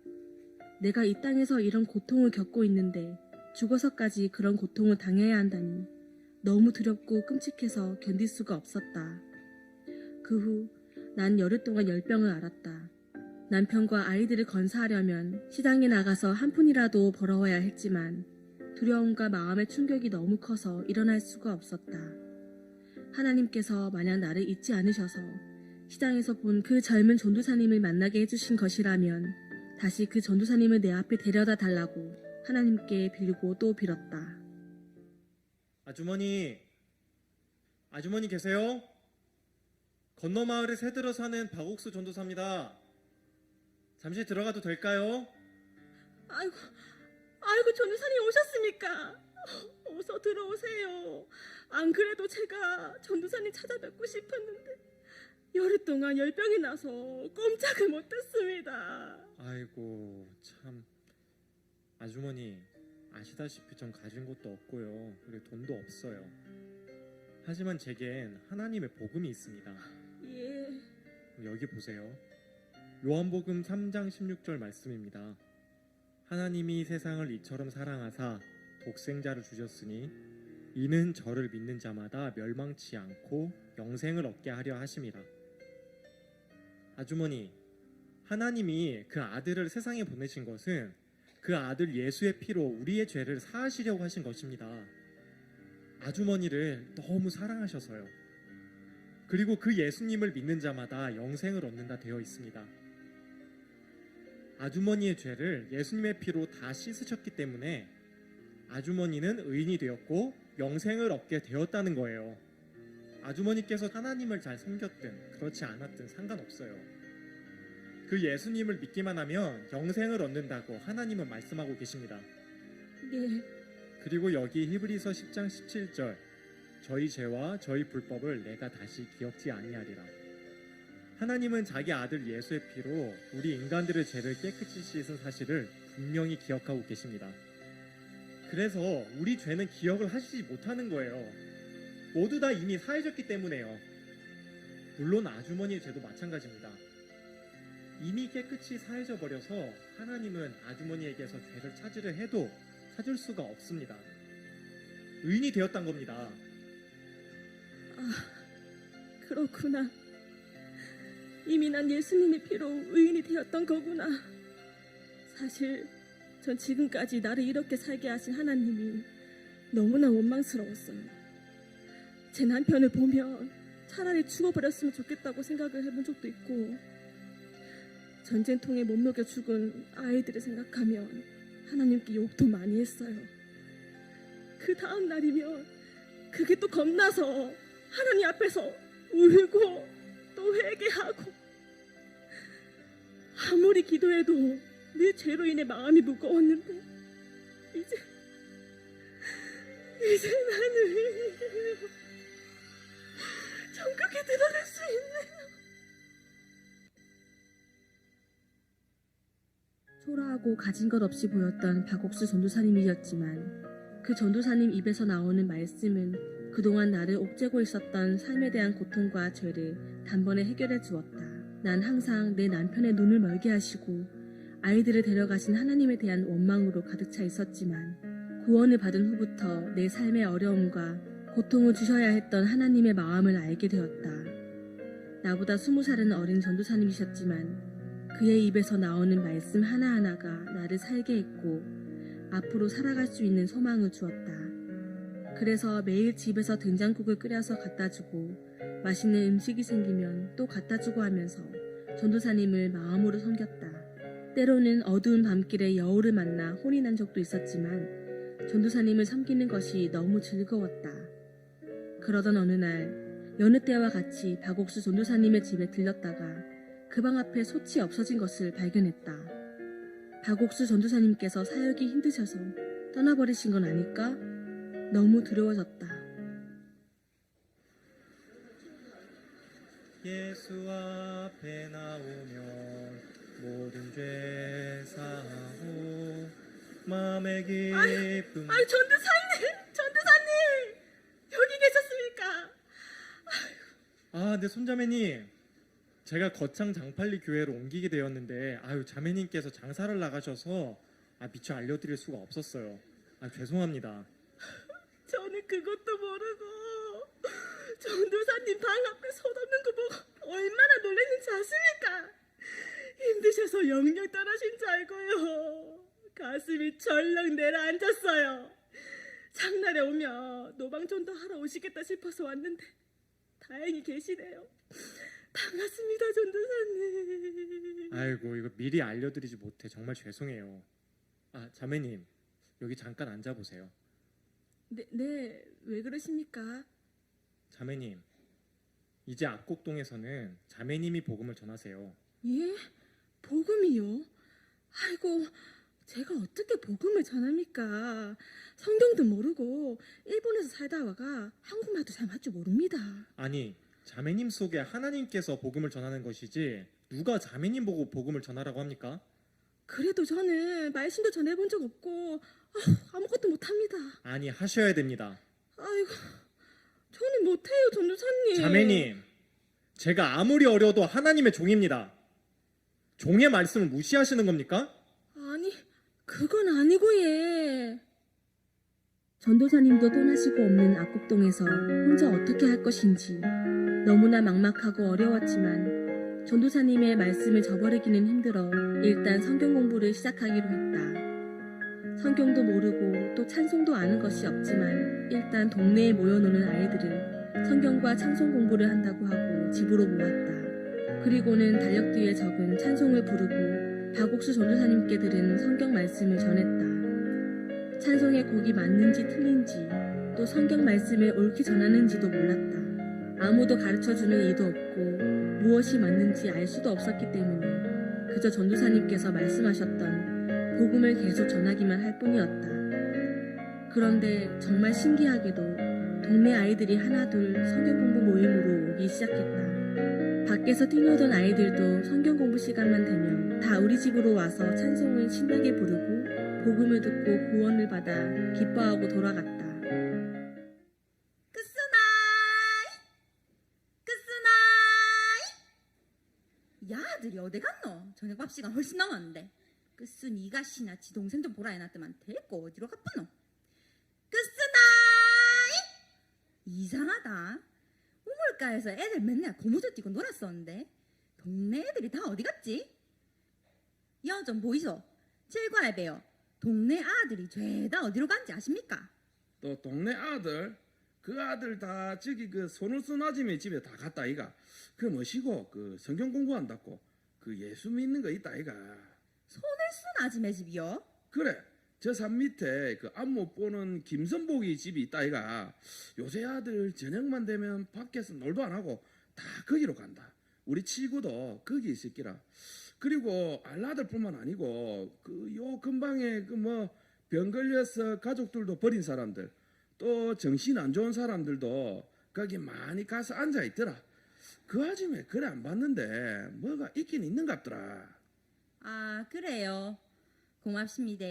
내가 이 땅에서 이런 고통을 겪고 있는데 죽어서까지 그런 고통을 당해야 한다니 너무 두렵고 끔찍해서 견딜 수가 없었다. 그 후 난 열흘 동안 열병을 앓았다. 남편과 아이들을 건사하려면 시장에 나가서 한 푼이라도 벌어와야 했지만 두려움과 마음의 충격이 너무 커서 일어날 수가 없었다. 하나님께서 마냥 나를 잊지 않으셔서 시장에서 본 그 젊은 전도사님을 만나게 해주신 것이라면 다시 그 전도사님을 내 앞에 데려다 달라고 하나님께 빌고 또 빌었다. 아주머니 계세요? 건너마을에 새들어 사는 박옥수 전도사입니다. 잠시 들어가도 될까요? 아이고 전도사님 오셨습니까? 어서 들어오세요. 안 그래도 제가 전도사님 찾아뵙고 싶었는데 열흘 동안 열병이 나서 꼼짝을 못했습니다. 아이고 참, 아주머니 아시다시피 전 가진 것도 없고요, 그리고 돈도 없어요. 하지만 제겐 하나님의 복음이 있습니다. 예. 여기 보세요. 요한복음 3장 16절 말씀입니다. 하나님이 세상을 이처럼 사랑하사 독생자를 주셨으니 이는 저를 믿는 자마다 멸망치 않고 영생을 얻게 하려 하심이라. 아주머니, 하나님이 그 아들을 세상에 보내신 것은 그 아들 예수의 피로 우리의 죄를 사하시려고 하신 것입니다. 아주머니를 너무 사랑하셔서요. 그리고 그 예수님을 믿는 자마다 영생을 얻는다 되어 있습니다. 아주머니의 죄를 예수님의 피로 다 씻으셨기 때문에 아주머니는 의인이 되었고 영생을 얻게 되었다는 거예요. 아주머니께서 하나님을 잘 섬겼든 그렇지 않았든 상관없어요. 그 예수님을 믿기만 하면 영생을 얻는다고 하나님은 말씀하고 계십니다. 네. 그리고 여기 히브리서 10장 17절, 저희 죄와 저희 불법을 내가 다시 기억지 아니하리라. 하나님은 자기 아들 예수의 피로 우리 인간들의 죄를 깨끗이 씻은 사실을 분명히 기억하고 계십니다. 그래서 우리 죄는 기억을 하시지 못하는 거예요. 모두 다 이미 사해졌기 때문에요. 물론 아주머니의 죄도 마찬가지입니다. 이미 깨끗이 사해져 버려서 하나님은 아주머니에게서 죄를 찾으려 해도 찾을 수가 없습니다. 의인이 되었단 겁니다. 그렇구나. 이미 난 예수님의 피로 의인이 되었던 거구나. 사실 전 지금까지 나를 이렇게 살게 하신 하나님이 너무나 원망스러웠어요. 제 남편을 보면 차라리 죽어버렸으면 좋겠다고 생각을 해본 적도 있고, 전쟁통에 못 녹여 죽은 아이들을 생각하면 하나님께 욕도 많이 했어요. 그 다음 날이면 그게 또 겁나서 하나님 앞에서 울고 또 회개하고, 아무리 기도해도 늘 죄로 인해 마음이 무거웠는데 이제 나는 천국에 들어갈 수 있네요. 초라하고 가진 것 없이 보였던 박옥수 전도사님이었지만 그 전도사님 입에서 나오는 말씀은 그동안 나를 옥죄고 있었던 삶에 대한 고통과 죄를 단번에 해결해 주었다. 난 항상 내 남편의 눈을 멀게 하시고 아이들을 데려가신 하나님에 대한 원망으로 가득 차 있었지만 구원을 받은 후부터 내 삶의 어려움과 고통을 주셔야 했던 하나님의 마음을 알게 되었다. 나보다 20살은 어린 전도사님이셨지만 그의 입에서 나오는 말씀 하나하나가 나를 살게 했고 앞으로 살아갈 수 있는 소망을 주었다. 그래서 매일 집에서 된장국을 끓여서 갖다 주고 맛있는 음식이 생기면 또 갖다 주고 하면서 전도사님을 마음으로 섬겼다. 때로는 어두운 밤길에 여우를 만나 혼이 난 적도 있었지만 전도사님을 섬기는 것이 너무 즐거웠다. 그러던 어느 날 여느 때와 같이 박옥수 전도사님의 집에 들렀다가 그 방 앞에 솥이 없어진 것을 발견했다. 박옥수 전도사님께서 사역이 힘드셔서 떠나버리신 건 아닐까? 너무 두려워졌다. 예수 앞에 나오면 모든 죄 사하고 마음의 기쁨. 아이 전도사님 여기 계셨습니까? 아, 네, 손자매님. 제가 거창 장팔리 교회로 옮기게 되었는데 자매님께서 장사를 나가셔서 미처 알려드릴 수가 없었어요. 죄송합니다. 저는 그것도 모르고 전도사님 방 앞에 솥 없는 거 보고 얼마나 놀랐는지 아십니까? 힘드셔서 영영 떠나신 줄 알고요. 가슴이 절렁 내려앉았어요. 장날에 오면 노방전도 하러 오시겠다 싶어서 왔는데 다행히 계시네요. 반갑습니다, 전도사님. 아이고, 이거 미리 알려드리지 못해 정말 죄송해요. 자매님, 여기 잠깐 앉아보세요. 네, 왜 그러십니까? 자매님, 이제 압곡동에서는 자매님이 복음을 전하세요. 예? 복음이요? 아이고, 제가 어떻게 복음을 전합니까? 성경도 모르고 일본에서 살다 와가 한국말도 잘 할 줄 모릅니다. 아니, 자매님 속에 하나님께서 복음을 전하는 것이지 누가 자매님 보고 복음을 전하라고 합니까? 그래도 저는 말씀도 전해본 적 없고 아무것도 못합니다. 아니, 하셔야 됩니다. 아이고, 저는 못해요, 전도사님. 자매님, 제가 아무리 어려도 하나님의 종입니다. 종의 말씀을 무시하시는 겁니까? 아니, 그건 아니고 예. 전도사님도 떠나시고 없는 압곡동에서 혼자 어떻게 할 것인지 너무나 막막하고 어려웠지만 전도사님의 말씀을 저버리기는 힘들어 일단 성경 공부를 시작하기로 했다. 성경도 모르고 또 찬송도 아는 것이 없지만 일단 동네에 모여노는 아이들을 성경과 찬송 공부를 한다고 하고 집으로 모았다. 그리고는 달력 뒤에 적은 찬송을 부르고 박옥수 전도사님께 들은 성경 말씀을 전했다. 찬송의 곡이 맞는지 틀린지 또 성경 말씀을 옳게 전하는지도 몰랐다. 아무도 가르쳐주는 이도 없고 무엇이 맞는지 알 수도 없었기 때문에 그저 전도사님께서 말씀하셨던 복음을 계속 전하기만 할 뿐이었다. 그런데 정말 신기하게도 동네 아이들이 하나둘 성경 공부 모임으로 오기 시작했다. 밖에서 뛰노던 아이들도 성경 공부 시간만 되면 다 우리 집으로 와서 찬송을 신나게 부르고 복음을 듣고 구원을 받아 기뻐하고 돌아갔다. 야들이 어디 갔노? 저녁밥 시간 훨씬 남았는데. 끝수 니가 씨나 지 동생 좀 보라 해놨더만 데리고 어디로 갔노? 끝수나이! 이상하다. 우물가에서 애들 맨날 고무줄 뛰고 놀았었는데 동네 애들이 다 어디 갔지? 여 좀 보이소. 칠과에배요. 동네 아들이 죄다 어디로 간지 아십니까? 또 동네 아들 그 아들 다 저기 그 손을 쓴 아줌의 집에 다 갔다 이가. 그 뭐시고 그 성경 공부한다고 그 예수 믿는 거 있다 이가. 손을 쓴 아줌의 집이요? 그래 저 산 밑에 그 안못 보는 김선복이 집이 있다 이가. 요새 아들 저녁만 되면 밖에서 놀도 안 하고 다 거기로 간다. 우리 친구도 거기 있을 기라. 그리고 알라들뿐만 아니고 그 요 근방에 그 뭐 병 걸려서 가족들도 버린 사람들 또 정신 안 좋은 사람들도 거기 많이 가서 앉아 있더라. 그 아줌에 그래 안 봤는데 뭐가 있긴 있는갑더라. 아 그래요. 고맙습니다.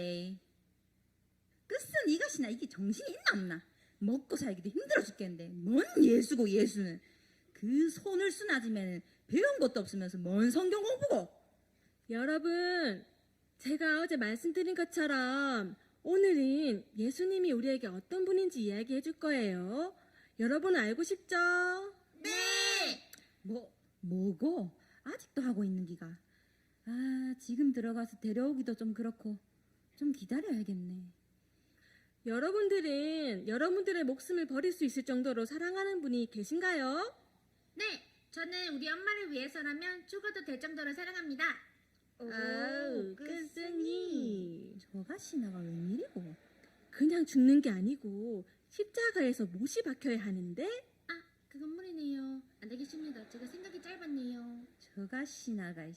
끝은 이것이나 이게 정신이 있나 없나. 먹고 살기도 힘들어 죽겠는데 뭔 예수고 예수는. 그 손을 쓴 아줌매는 배운 것도 없으면서 뭔 성경 공부고. 여러분, 제가 어제 말씀드린 것처럼 오늘은 예수님이 우리에게 어떤 분인지 이야기해 줄 거예요. 여러분 알고 싶죠? 네. 뭐고? 아직도 하고 있는 기가. 아 지금 들어가서 데려오기도 좀 그렇고 좀 기다려야겠네. 여러분들은 여러분들의 목숨을 버릴 수 있을 정도로 사랑하는 분이 계신가요? 네, 저는 우리 엄마를 위해서라면 죽어도 될 정도로 사랑합니다. 아우, 끝생이. 저가 신나가 웬일이고? 그냥 죽는 게 아니고 십자가에서 못이 박혀야 하는데 아, 그 건물이네요. 안 되겠습니다. 제가 생각이 짧았네요. 저가 신나가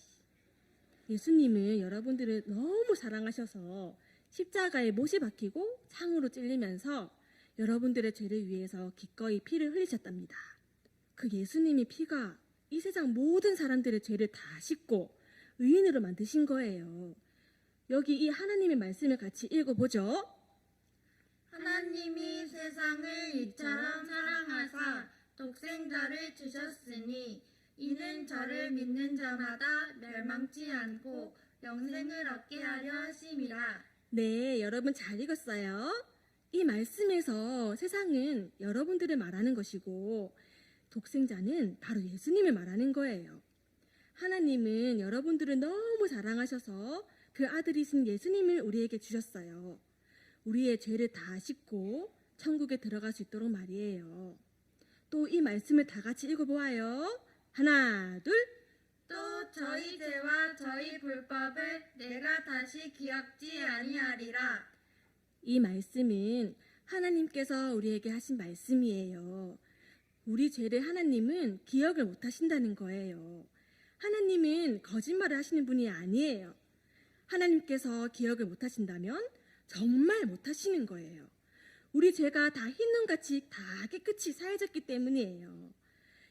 예수님은 여러분들을 너무 사랑하셔서 십자가에 못이 박히고 창으로 찔리면서 여러분들의 죄를 위해서 기꺼이 피를 흘리셨답니다. 그 예수님의 피가 이 세상 모든 사람들의 죄를 다 씻고 의인으로 만드신 거예요. 여기 이 하나님의 말씀을 같이 읽어보죠. 하나님이 세상을 이처럼 사랑하사 독생자를 주셨으니 이는 저를 믿는 자마다 멸망치 않고 영생을 얻게 하려 하심이라. 네, 여러분 잘 읽었어요. 이 말씀에서 세상은 여러분들을 말하는 것이고 독생자는 바로 예수님을 말하는 거예요. 하나님은 여러분들을 너무 사랑하셔서 그 아들이신 예수님을 우리에게 주셨어요. 우리의 죄를 다 씻고 천국에 들어갈 수 있도록 말이에요. 또 이 말씀을 다 같이 읽어보아요. 하나, 둘. 또 저희 죄와 저희 불법을 내가 다시 기억지 아니하리라. 이 말씀은 하나님께서 우리에게 하신 말씀이에요. 우리 죄를 하나님은 기억을 못 하신다는 거예요. 하나님은 거짓말을 하시는 분이 아니에요. 하나님께서 기억을 못 하신다면 정말 못 하시는 거예요. 우리 죄가 다 흰눈같이 다 깨끗이 사해졌기 때문이에요.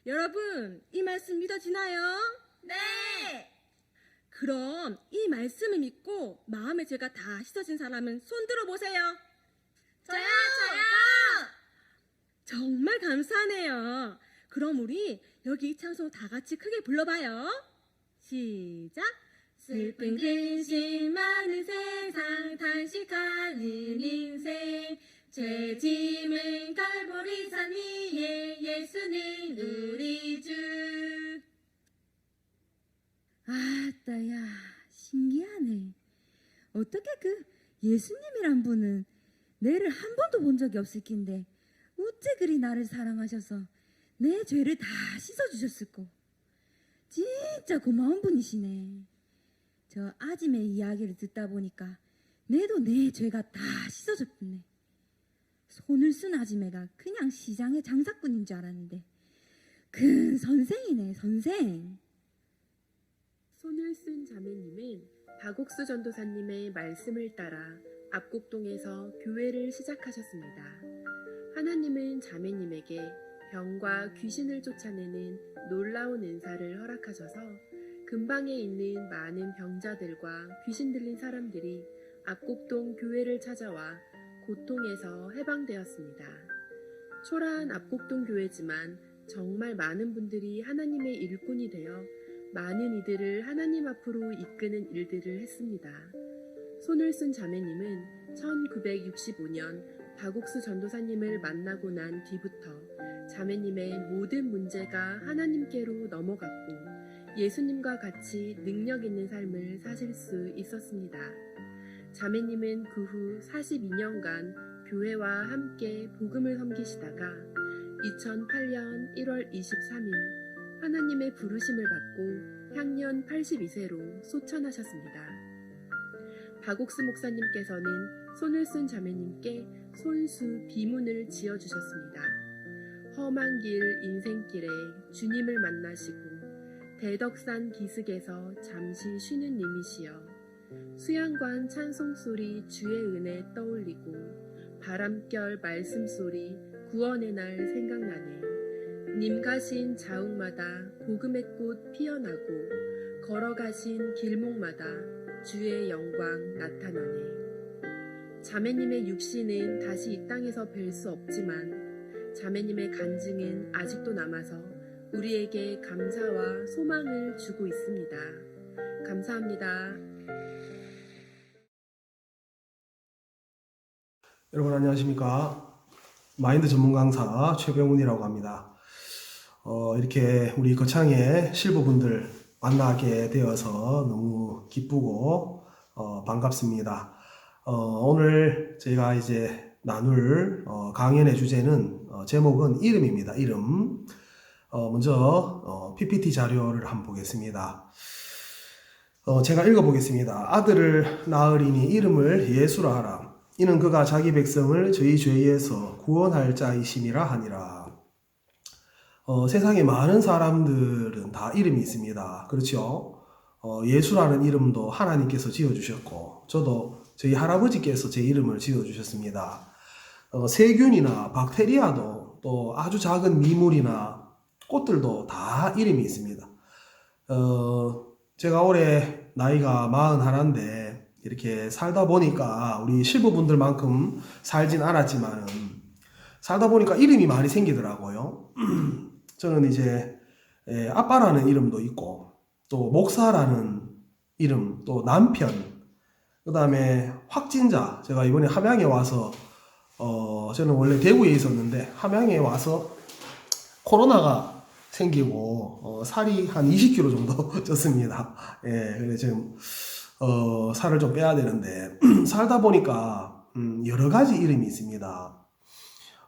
여러분, 이 말씀 믿어지나요? 네. 그럼 이 말씀을 믿고 마음의 죄가 다 씻어진 사람은 손 들어보세요. 저요. 정말 감사하네요. 그럼 우리 여기 이 찬송 다 같이 크게 불러봐요. 시작. 슬픈 근심 많은 세상 탄식하는 인생 죄짐은 갈보리산 위에 예수는 우리 주. 아따야, 신기하네. 어떻게 그 예수님이란 분은 내를 한 번도 본 적이 없을 낀데 어째 그리 나를 사랑하셔서 내 죄를 다 씻어주셨을꼬. 진짜 고마운 분이시네. 저 아짐의 이야기를 듣다 보니까 내도 내 죄가 다 씻어졌네. 손을 쓴 아지매가 그냥 시장의 장사꾼인 줄 알았는데 큰 선생이네, 선생. 손을 쓴 자매님은 박옥수 전도사님의 말씀을 따라 압곡동에서 교회를 시작하셨습니다. 하나님은 자매님에게 병과 귀신을 쫓아내는 놀라운 은사를 허락하셔서 근방에 있는 많은 병자들과 귀신 들린 사람들이 압곡동 교회를 찾아와 고통에서 해방되었습니다. 초라한 압곡동 교회지만 정말 많은 분들이 하나님의 일꾼이 되어 많은 이들을 하나님 앞으로 이끄는 일들을 했습니다. 손을 쓴 자매님은 1965년 박옥수 전도사님을 만나고 난 뒤부터 자매님의 모든 문제가 하나님께로 넘어갔고 예수님과 같이 능력 있는 삶을 사실 수 있었습니다. 자매님은 그 후 42년간 교회와 함께 복음을 섬기시다가 2008년 1월 23일 하나님의 부르심을 받고 향년 82세로 소천하셨습니다. 박옥수 목사님께서는 손을 쓴 자매님께 손수 비문을 지어주셨습니다. 험한 길 인생길에 주님을 만나시고 대덕산 기슭에서 잠시 쉬는 님이시여 수양관 찬송소리 주의 은혜 떠올리고 바람결 말씀소리 구원의 날 생각나네. 님 가신 자욱마다 복음의 꽃 피어나고 걸어가신 길목마다 주의 영광 나타나네. 자매님의 육신은 다시 이 땅에서 뵐 수 없지만 자매님의 간증은 아직도 남아서 우리에게 감사와 소망을 주고 있습니다. 감사합니다. 여러분 안녕하십니까? 마인드 전문 강사 최병훈이라고 합니다. 이렇게 우리 거창의 실부분들 만나게 되어서 너무 기쁘고 반갑습니다. 오늘 저희가 이제 나눌 강연의 주제는 제목은 이름입니다. 이름. 먼저 PPT 자료를 한번 보겠습니다. 제가 읽어보겠습니다. 아들을 낳으리니 이름을 예수라 하라. 이는 그가 자기 백성을 저희 죄에서 구원할 자이심이라 하니라. 세상에 많은 사람들은 다 이름이 있습니다. 그렇죠? 예수라는 이름도 하나님께서 지어주셨고, 저도 저희 할아버지께서 제 이름을 지어주셨습니다. 세균이나 박테리아도, 또 아주 작은 미물이나 꽃들도 다 이름이 있습니다. 제가 올해 나이가 41인데 이렇게 살다 보니까 우리 실부분들만큼 살진 않았지만은 살다 보니까 이름이 많이 생기더라고요. 저는 이제 아빠라는 이름도 있고, 또 목사라는 이름, 또 남편, 그 다음에 확진자. 제가 이번에 함양에 와서 저는 원래 대구에 있었는데 함양에 와서 코로나가 생기고 살이 한 20kg 정도 쪘습니다. 예, 그래서 지금 살을 좀 빼야 되는데 살다 보니까 여러 가지 이름이 있습니다.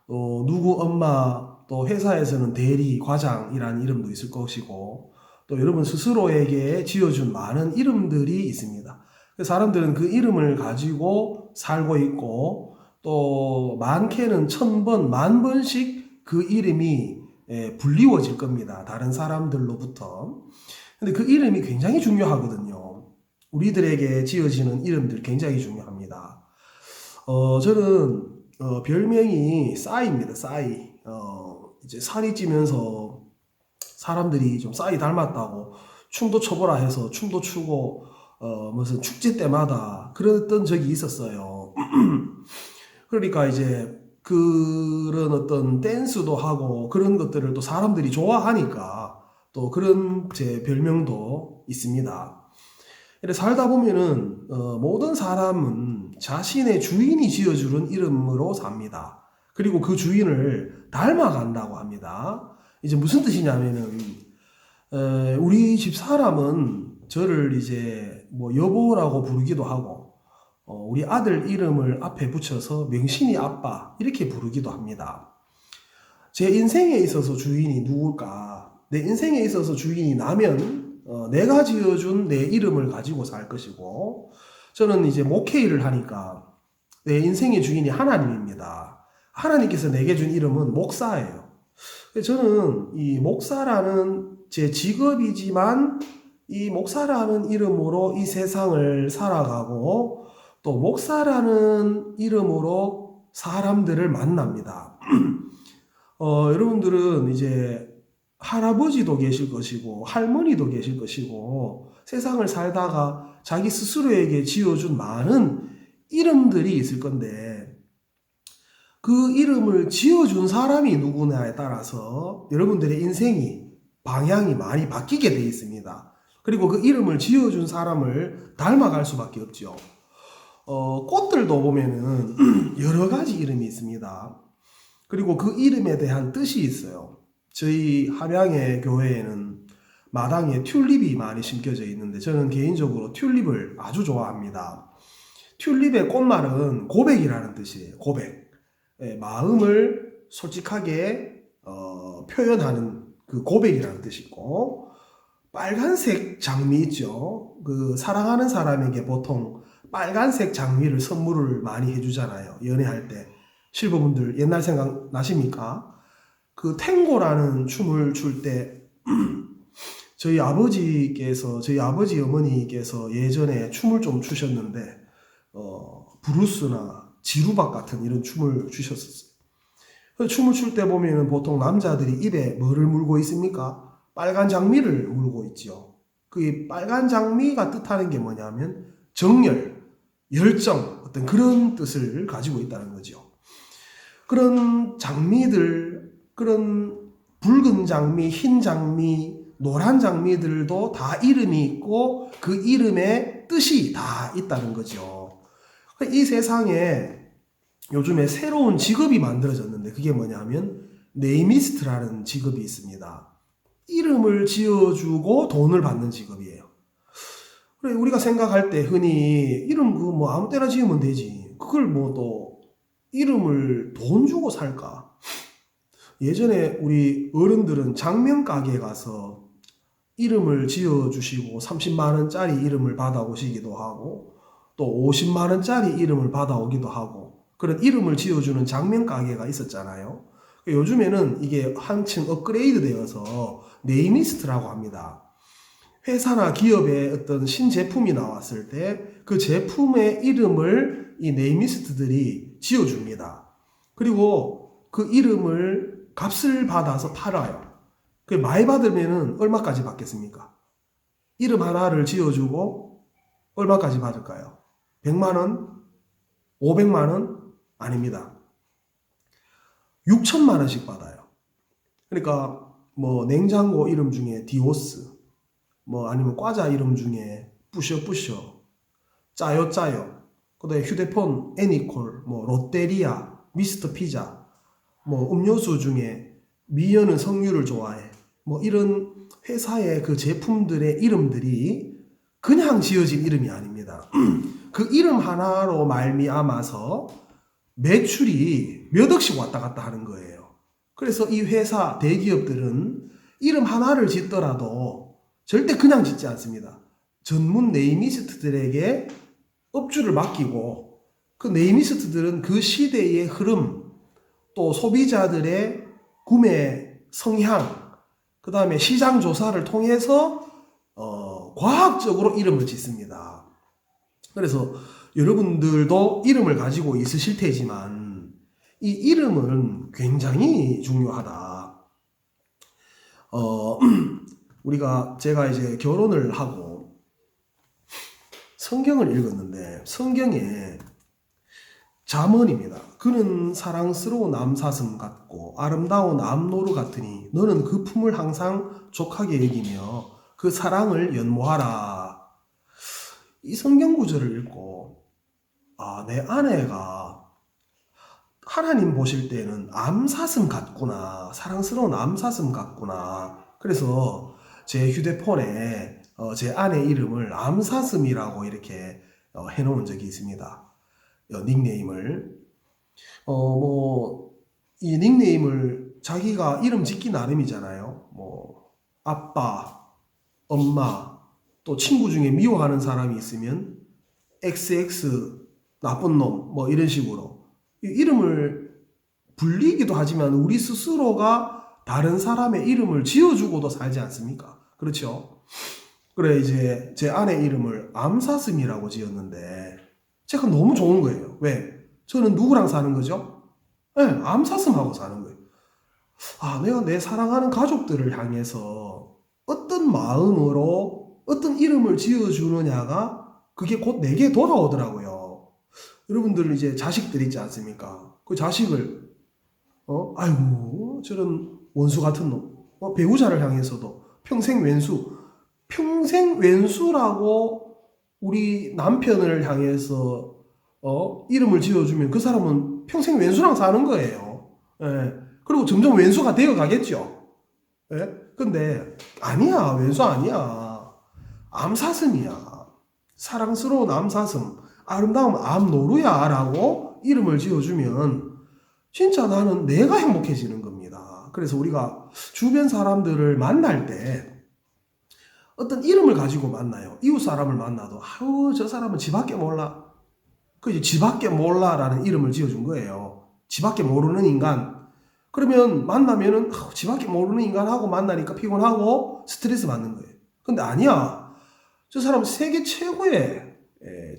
누구 엄마, 또 회사에서는 대리, 과장이라는 이름도 있을 것이고, 또 여러분 스스로에게 지어준 많은 이름들이 있습니다. 사람들은 그 이름을 가지고 살고 있고, 또 많게는 1000번, 10,000번씩 그 이름이 불리워질 겁니다. 다른 사람들로부터. 근데 그 이름이 굉장히 중요하거든요. 우리들에게 지어지는 이름들 굉장히 중요합니다. 저는 별명이 싸이입니다. 싸이. 이제 살이 찌면서 사람들이 좀 싸이 닮았다고 춤도 춰보라 해서 춤도 추고 무슨 축제 때마다 그랬던 적이 있었어요. 그러니까 이제 그런 어떤 댄스도 하고 그런 것들을 또 사람들이 좋아하니까 또 그런 제 별명도 있습니다. 이렇게 살다 보면은 모든 사람은 자신의 주인이 지어주는 이름으로 삽니다. 그리고 그 주인을 닮아간다고 합니다. 이제 무슨 뜻이냐면은 우리 집 사람은 저를 이제 뭐 여보라고 부르기도 하고, 우리 아들 이름을 앞에 붙여서 명신이 아빠 이렇게 부르기도 합니다. 제 인생에 있어서 주인이 누굴까? 내 인생에 있어서 주인이 나면 내가 지어준 내 이름을 가지고 살 것이고, 저는 이제 목회일을 하니까 내 인생의 주인이 하나님입니다. 하나님께서 내게 준 이름은 목사예요. 저는 이 목사라는 제 직업이지만 이 목사라는 이름으로 이 세상을 살아가고, 또 목사라는 이름으로 사람들을 만납니다. 여러분들은 이제 할아버지도 계실 것이고 할머니도 계실 것이고 세상을 살다가 자기 스스로에게 지어준 많은 이름들이 있을 건데, 그 이름을 지어준 사람이 누구냐에 따라서 여러분들의 인생이 방향이 많이 바뀌게 되어 있습니다. 그리고 그 이름을 지어준 사람을 닮아갈 수밖에 없죠. 꽃들도 보면은 여러 가지 이름이 있습니다. 그리고 그 이름에 대한 뜻이 있어요. 저희 함양의 교회에는 마당에 튤립이 많이 심겨져 있는데 저는 개인적으로 튤립을 아주 좋아합니다. 튤립의 꽃말은 고백이라는 뜻이에요. 고백. 마음을 솔직하게 표현하는 그 고백이라는 뜻이 있고, 빨간색 장미 있죠. 그 사랑하는 사람에게 보통 빨간색 장미를 선물을 많이 해주잖아요. 연애할 때. 실버분들 옛날 생각 나십니까? 그 탱고라는 춤을 출 때 저희 아버지 어머니께서 예전에 춤을 좀 추셨는데 브루스나 지루박 같은 이런 춤을 추셨었어요. 춤을 출 때 보면은 보통 남자들이 입에 뭐를 물고 있습니까? 빨간 장미를 물고 있죠. 그 빨간 장미가 뜻하는 게 뭐냐면 정열, 열정, 어떤 그런 뜻을 가지고 있다는 거죠. 그런 장미들, 그런 붉은 장미, 흰 장미, 노란 장미들도 다 이름이 있고 그 이름에 뜻이 다 있다는 거죠. 이 세상에 요즘에 새로운 직업이 만들어졌는데 그게 뭐냐면 네이미스트라는 직업이 있습니다. 이름을 지어주고 돈을 받는 직업이에요. 그래, 우리가 생각할 때 흔히 이름 뭐 아무 때나 지으면 되지. 그걸 뭐 또 이름을 돈 주고 살까? 예전에 우리 어른들은 장명 가게에 가서 이름을 지어주시고 30만 원짜리 이름을 받아오시기도 하고 또 50만 원짜리 이름을 받아오기도 하고 그런 이름을 지어주는 장명 가게가 있었잖아요. 요즘에는 이게 한층 업그레이드 되어서 네이미스트라고 합니다. 회사나 기업의 어떤 신제품이 나왔을 때 그 제품의 이름을 이 네이미스트들이 지어줍니다. 그리고 그 이름을 값을 받아서 팔아요. 그 많이 받으면은 얼마까지 받겠습니까? 이름 하나를 지어주고 얼마까지 받을까요? 100만 원? 500만 원? 아닙니다. 6천만 원씩 받아요. 그러니까 뭐 냉장고 이름 중에 디오스, 뭐 아니면 과자 이름 중에 뿌셔뿌셔, 짜요, 그다음에 휴대폰 애니콜, 뭐 롯데리아, 미스터 피자, 뭐 음료수 중에 미연은 석류를 좋아해. 뭐 이런 회사의 그 제품들의 이름들이 그냥 지어진 이름이 아닙니다. 그 이름 하나로 말미암아서 매출이 몇 억씩 왔다 갔다 하는 거예요. 그래서 이 회사 대기업들은 이름 하나를 짓더라도 절대 그냥 짓지 않습니다. 전문 네이미스트들에게 업주를 맡기고 그 네이미스트들은 그 시대의 흐름 또 소비자들의 구매 성향 그 다음에 시장 조사를 통해서 과학적으로 이름을 짓습니다. 그래서 여러분들도 이름을 가지고 있으실 테지만 이 이름은 굉장히 중요하다. 제가 이제 결혼을 하고 성경을 읽었는데 성경에 잠언입니다. 그는 사랑스러운 암사슴 같고 아름다운 암노루 같으니 너는 그 품을 항상 족하게 여기며 그 사랑을 연모하라. 이 성경 구절을 읽고 내 아내가 하나님 보실 때는 암사슴 같구나, 사랑스러운 암사슴 같구나. 그래서 제 휴대폰에 제 아내 이름을 암사슴이라고 이렇게 해놓은 적이 있습니다. 닉네임을. 이 닉네임을 자기가 이름 짓기 나름이잖아요. 뭐 아빠, 엄마, 또 친구 중에 미워하는 사람이 있으면 XX 나쁜 놈 뭐 이런 식으로 이름을 불리기도 하지만 우리 스스로가 다른 사람의 이름을 지어주고도 살지 않습니까? 그렇죠? 그래 이제 제 아내 이름을 암사슴이라고 지었는데 제가 너무 좋은 거예요. 왜? 저는 누구랑 사는 거죠? 네, 암사슴하고 사는 거예요. 내가 내 사랑하는 가족들을 향해서 어떤 마음으로 어떤 이름을 지어주느냐가 그게 곧 내게 돌아오더라고요. 여러분들 이제 자식들 있지 않습니까? 그 자식을 아이고 저런 원수 같은 놈, 배우자를 향해서도 평생 왼수라고 우리 남편을 향해서 이름을 지어주면 그 사람은 평생 왼수랑 사는 거예요. 예. 그리고 점점 왼수가 되어 가겠죠. 예? 근데 아니야, 왼수 아니야. 암사슴이야. 사랑스러운 암사슴, 아름다운 암노루야 라고 이름을 지어주면 진짜 나는 내가 행복해지는 겁니다. 그래서 우리가 주변 사람들을 만날 때 어떤 이름을 가지고 만나요. 이웃 사람을 만나도 저 사람은 지밖에 몰라. 그 지밖에 몰라라는 이름을 지어준 거예요. 지밖에 모르는 인간. 그러면 만나면은 지밖에 모르는 인간하고 만나니까 피곤하고 스트레스 받는 거예요. 근데 아니야. 저 사람은 세계 최고의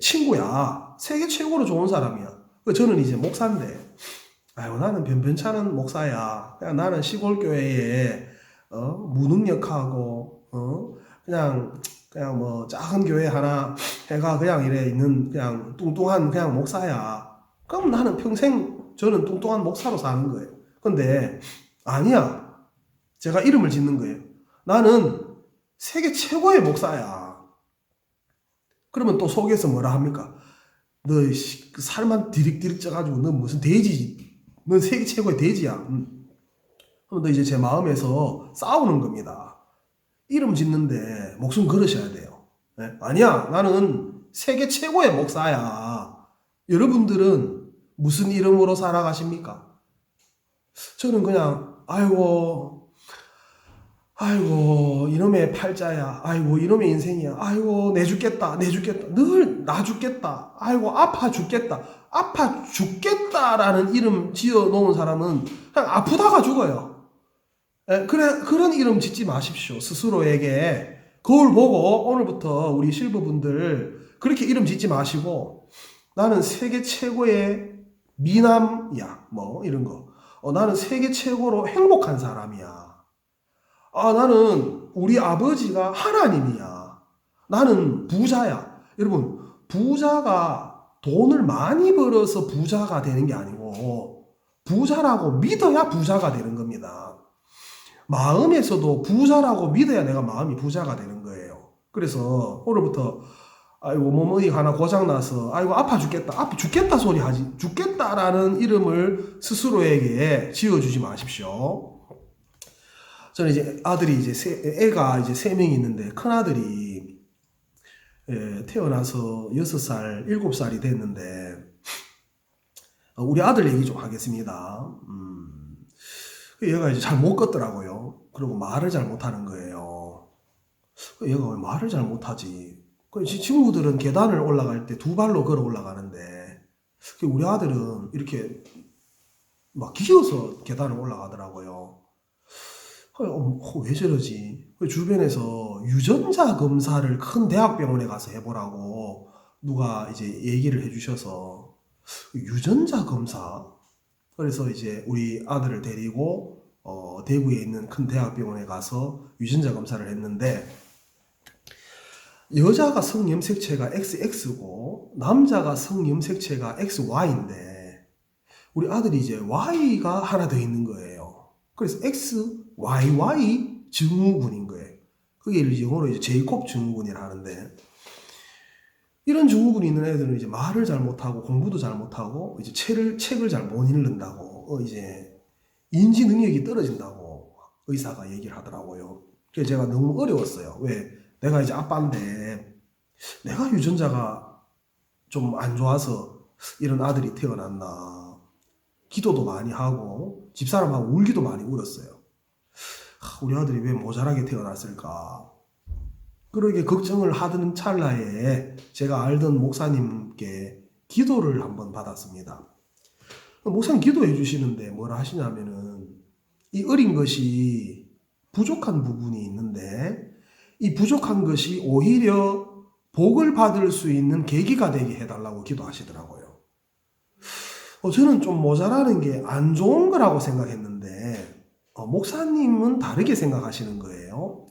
친구야. 세계 최고로 좋은 사람이야. 저는 이제 목사인데 나는 변변찮은 목사야. 그냥 나는 시골 교회에 무능력하고 그냥 뭐 작은 교회 하나 해가 그냥 이래 있는 그냥 뚱뚱한 그냥 목사야. 그럼 나는 평생 저는 뚱뚱한 목사로 사는 거예요. 근데 아니야. 제가 이름을 짓는 거예요. 나는 세계 최고의 목사야. 그러면 또 속에서 뭐라 합니까? 너 살만 디릭디릭 쪄가지고 너 무슨 돼지지? 넌 세계 최고의 돼지야. 그럼 너 이제 제 마음에서 싸우는 겁니다. 이름 짓는데 목숨 걸으셔야 돼요. 네? 아니야, 나는 세계 최고의 목사야. 여러분들은 무슨 이름으로 살아가십니까? 저는 그냥 아이고 이놈의 팔자야, 아이고 이놈의 인생이야, 아이고 내 죽겠다 늘 나 죽겠다, 아이고 아파 죽겠다라는 이름 지어 놓은 사람은 그냥 아프다가 죽어요. 그런 이름 짓지 마십시오. 스스로에게 거울 보고 오늘부터 우리 실버분들 그렇게 이름 짓지 마시고, 나는 세계 최고의 미남이야 뭐 이런 거, 나는 세계 최고로 행복한 사람이야, 나는 우리 아버지가 하나님이야, 나는 부자야. 여러분, 부자가 돈을 많이 벌어서 부자가 되는 게 아니고 부자라고 믿어야 부자가 되는 겁니다. 마음에서도 부자라고 믿어야 내가 마음이 부자가 되는 거예요. 그래서 오늘부터 아이고 몸 어디 하나 고장나서 아이고 아파 죽겠다 소리 하지, 죽겠다라는 이름을 스스로에게 지어주지 마십시오. 저는 이제 아들이 애가 이제 3명이 있는데, 큰아들이 태어나서 6살, 7살이 됐는데, 우리 아들 얘기 좀 하겠습니다. 얘가 이제 잘 못 걷더라고요. 그리고 말을 잘 못하는 거예요. 얘가 왜 말을 잘 못하지? 친구들은 계단을 올라갈 때 2발로 걸어 올라가는데, 우리 아들은 이렇게 막 기어서 계단을 올라가더라고요. 왜 저러지? 주변에서 유전자 검사를 큰 대학병원에 가서 해보라고 누가 이제 얘기를 해주셔서, 유전자 검사? 그래서 이제 우리 아들을 데리고 대구에 있는 큰 대학병원에 가서 유전자 검사를 했는데, 여자가 성염색체가 XX고 남자가 성염색체가 XY인데 우리 아들이 이제 Y가 하나 더 있는 거예요. 그래서 XYY 증후군인 거예요. 그게 영어로 이제 제이콥 증후군이라 하는데, 이런 증후군이 있는 애들은 이제 말을 잘 못하고 공부도 잘 못하고 이제 책을 잘 못 읽는다고, 이제 인지 능력이 떨어진다고 의사가 얘기를 하더라고요. 그래서 제가 너무 어려웠어요. 왜? 내가 이제 아빠인데 내가 유전자가 좀 안 좋아서 이런 아들이 태어났나. 기도도 많이 하고 집사람하고 울기도 많이 울었어요. 우리 아들이 왜 모자라게 태어났을까. 그러게 걱정을 하던 찰나에 제가 알던 목사님께 기도를 한번 받았습니다. 목사님 기도해 주시는데 뭐라 하시냐면은, 이 어린 것이 부족한 부분이 있는데 이 부족한 것이 오히려 복을 받을 수 있는 계기가 되게 해달라고 기도하시더라고요. 저는 좀 모자라는 게 안 좋은 거라고 생각했는데 목사님은 다르게 생각하시는 거예요.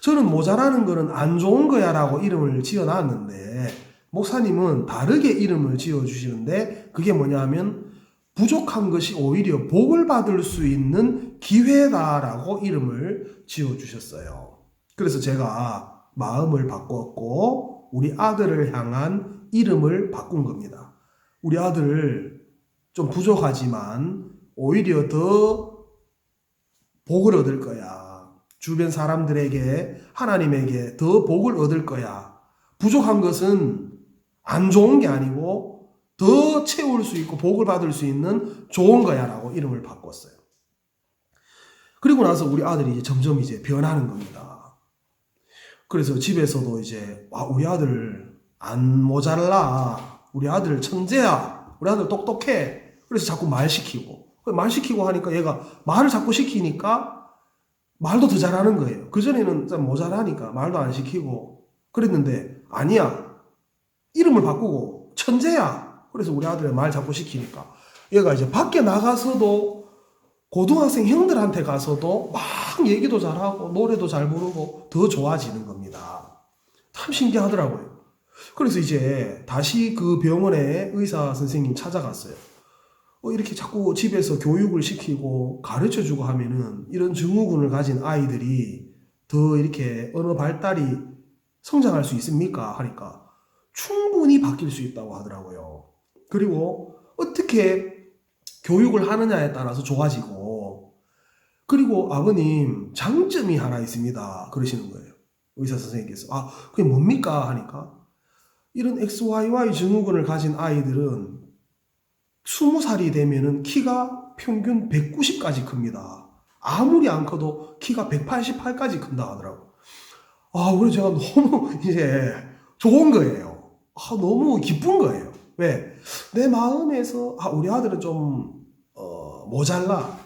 저는 모자라는 거는 안 좋은 거야 라고 이름을 지어놨는데 목사님은 다르게 이름을 지어주시는데, 그게 뭐냐면 부족한 것이 오히려 복을 받을 수 있는 기회다라고 이름을 지어주셨어요. 그래서 제가 마음을 바꿨고 우리 아들을 향한 이름을 바꾼 겁니다. 우리 아들 좀 부족하지만 오히려 더 복을 얻을 거야. 주변 사람들에게, 하나님에게 더 복을 얻을 거야. 부족한 것은 안 좋은 게 아니고 더 채울 수 있고 복을 받을 수 있는 좋은 거야 라고 이름을 바꿨어요. 그리고 나서 우리 아들이 이제 점점 이제 변하는 겁니다. 그래서 집에서도 이제 우리 아들 안 모자라, 우리 아들 천재야, 우리 아들 똑똑해. 그래서 자꾸 말 시키고 하니까 얘가 말을 자꾸 시키니까 말도 더 잘하는 거예요. 그전에는 좀 모자라니까 말도 안 시키고 그랬는데, 아니야, 이름을 바꾸고 천재야. 그래서 우리 아들 말 자꾸 시키니까 얘가 이제 밖에 나가서도 고등학생 형들한테 가서도 막 얘기도 잘하고 노래도 잘 부르고 더 좋아지는 겁니다. 참 신기하더라고요. 그래서 이제 다시 그 병원에 의사 선생님 찾아갔어요. 이렇게 자꾸 집에서 교육을 시키고 가르쳐주고 하면은 이런 증후군을 가진 아이들이 더 이렇게 언어 발달이 성장할 수 있습니까? 하니까 충분히 바뀔 수 있다고 하더라고요. 그리고 어떻게 교육을 하느냐에 따라서 좋아지고, 그리고 아버님 장점이 하나 있습니다 그러시는 거예요. 의사 선생님께서. 그게 뭡니까? 하니까 이런 XYY 증후군을 가진 아이들은 20살이 되면은 키가 평균 190까지 큽니다. 아무리 안 커도 키가 188까지 큰다 하더라고. 그래서 제가 너무 이제 좋은 거예요. 너무 기쁜 거예요. 왜? 내 마음에서 우리 아들은 좀 모자라.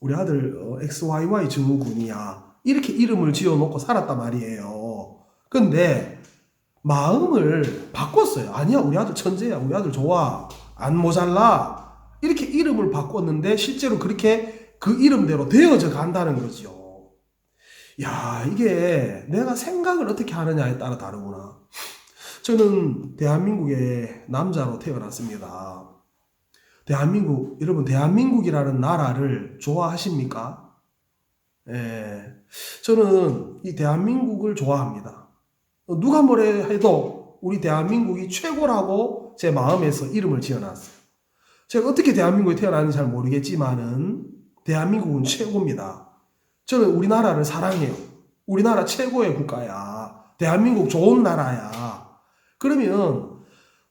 우리 아들 XYY 증후군이야. 이렇게 이름을 지어놓고 살았단 말이에요. 근데 마음을 바꿨어요. 아니야, 우리 아들 천재야. 우리 아들 좋아. 안 모자라. 이렇게 이름을 바꿨는데 실제로 그렇게 그 이름대로 되어져 간다는 거죠. 야, 이게 내가 생각을 어떻게 하느냐에 따라 다르구나. 저는 대한민국의 남자로 태어났습니다. 여러분, 대한민국이라는 나라를 좋아하십니까? 저는 이 대한민국을 좋아합니다. 누가 뭐래 해도 우리 대한민국이 최고라고 제 마음에서 이름을 지어놨어요. 제가 어떻게 대한민국에 태어났는지 잘 모르겠지만은 대한민국은 최고입니다. 저는 우리나라를 사랑해요. 우리나라 최고의 국가야. 대한민국 좋은 나라야. 그러면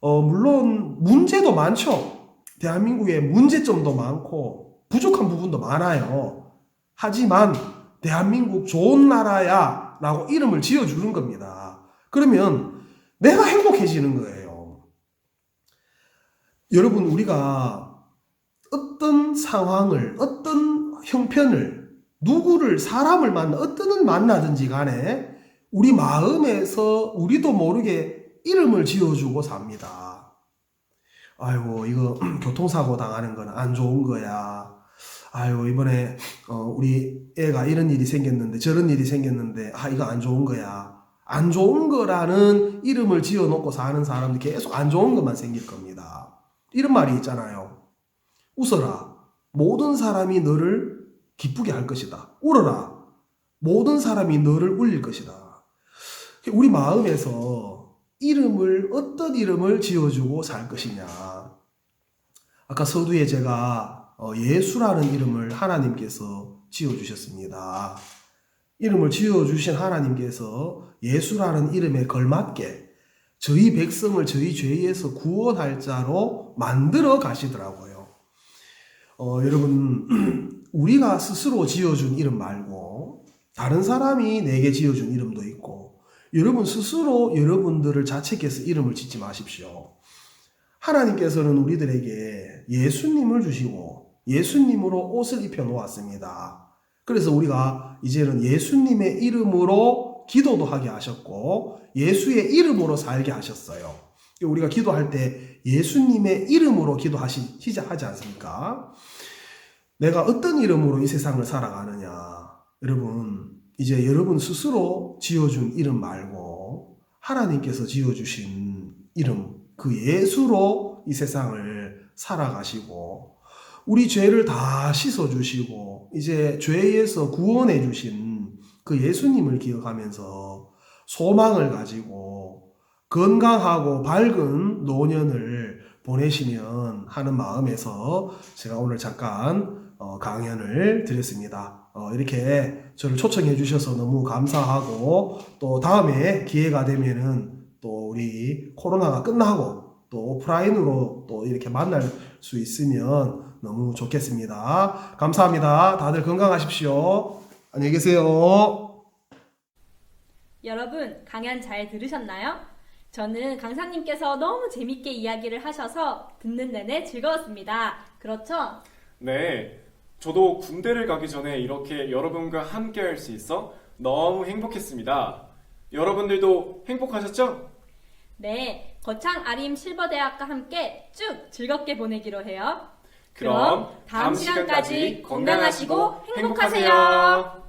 물론 문제도 많죠. 대한민국에 문제점도 많고 부족한 부분도 많아요. 하지만 대한민국 좋은 나라야 라고 이름을 지어주는 겁니다. 그러면 내가 행복해지는 거예요. 여러분, 우리가 어떤 상황을, 어떤 형편을, 누구를, 사람을 어떤 만나든지 간에 우리 마음에서 우리도 모르게 이름을 지어주고 삽니다. 아이고, 이거 교통사고 당하는 건 안 좋은 거야. 아이고, 이번에 우리 애가 이런 일이 생겼는데 저런 일이 생겼는데 이거 안 좋은 거야. 안 좋은 거라는 이름을 지어놓고 사는 사람들 계속 안 좋은 것만 생길 겁니다. 이런 말이 있잖아요. 웃어라. 모든 사람이 너를 기쁘게 할 것이다. 울어라. 모든 사람이 너를 울릴 것이다. 우리 마음에서 어떤 이름을 지어주고 살 것이냐. 아까 서두에 제가 예수라는 이름을 하나님께서 지어주셨습니다. 이름을 지어주신 하나님께서 예수라는 이름에 걸맞게 저희 백성을 저희 죄에서 구원할 자로 만들어 가시더라고요. 여러분, 우리가 스스로 지어준 이름 말고 다른 사람이 내게 지어준 이름도 있고, 여러분 스스로 여러분들을 자책해서 이름을 짓지 마십시오. 하나님께서는 우리들에게 예수님을 주시고 예수님으로 옷을 입혀 놓았습니다. 그래서 우리가 이제는 예수님의 이름으로 기도도 하게 하셨고 예수의 이름으로 살게 하셨어요. 우리가 기도할 때 예수님의 이름으로 기도하지 않습니까? 내가 어떤 이름으로 이 세상을 살아가느냐. 여러분, 이제 여러분 스스로 지어준 이름 말고 하나님께서 지어주신 이름, 그 예수로 이 세상을 살아가시고 우리 죄를 다 씻어주시고 이제 죄에서 구원해 주신 그 예수님을 기억하면서 소망을 가지고 건강하고 밝은 노년을 보내시면 하는 마음에서 제가 오늘 잠깐 강연을 드렸습니다. 이렇게 저를 초청해 주셔서 너무 감사하고 또 다음에 기회가 되면은 또 우리 코로나가 끝나고 또 오프라인으로 또 이렇게 만날 수 있으면 너무 좋겠습니다. 감사합니다. 다들 건강하십시오. 안녕히 계세요. 여러분, 강연 잘 들으셨나요? 저는 강사님께서 너무 재밌게 이야기를 하셔서 듣는 내내 즐거웠습니다. 그렇죠? 네, 저도 군대를 가기 전에 이렇게 여러분과 함께 할 수 있어 너무 행복했습니다. 여러분들도 행복하셨죠? 네, 거창 아림 실버대학과 함께 쭉 즐겁게 보내기로 해요. 그럼 다음 시간까지 건강하시고 행복하세요.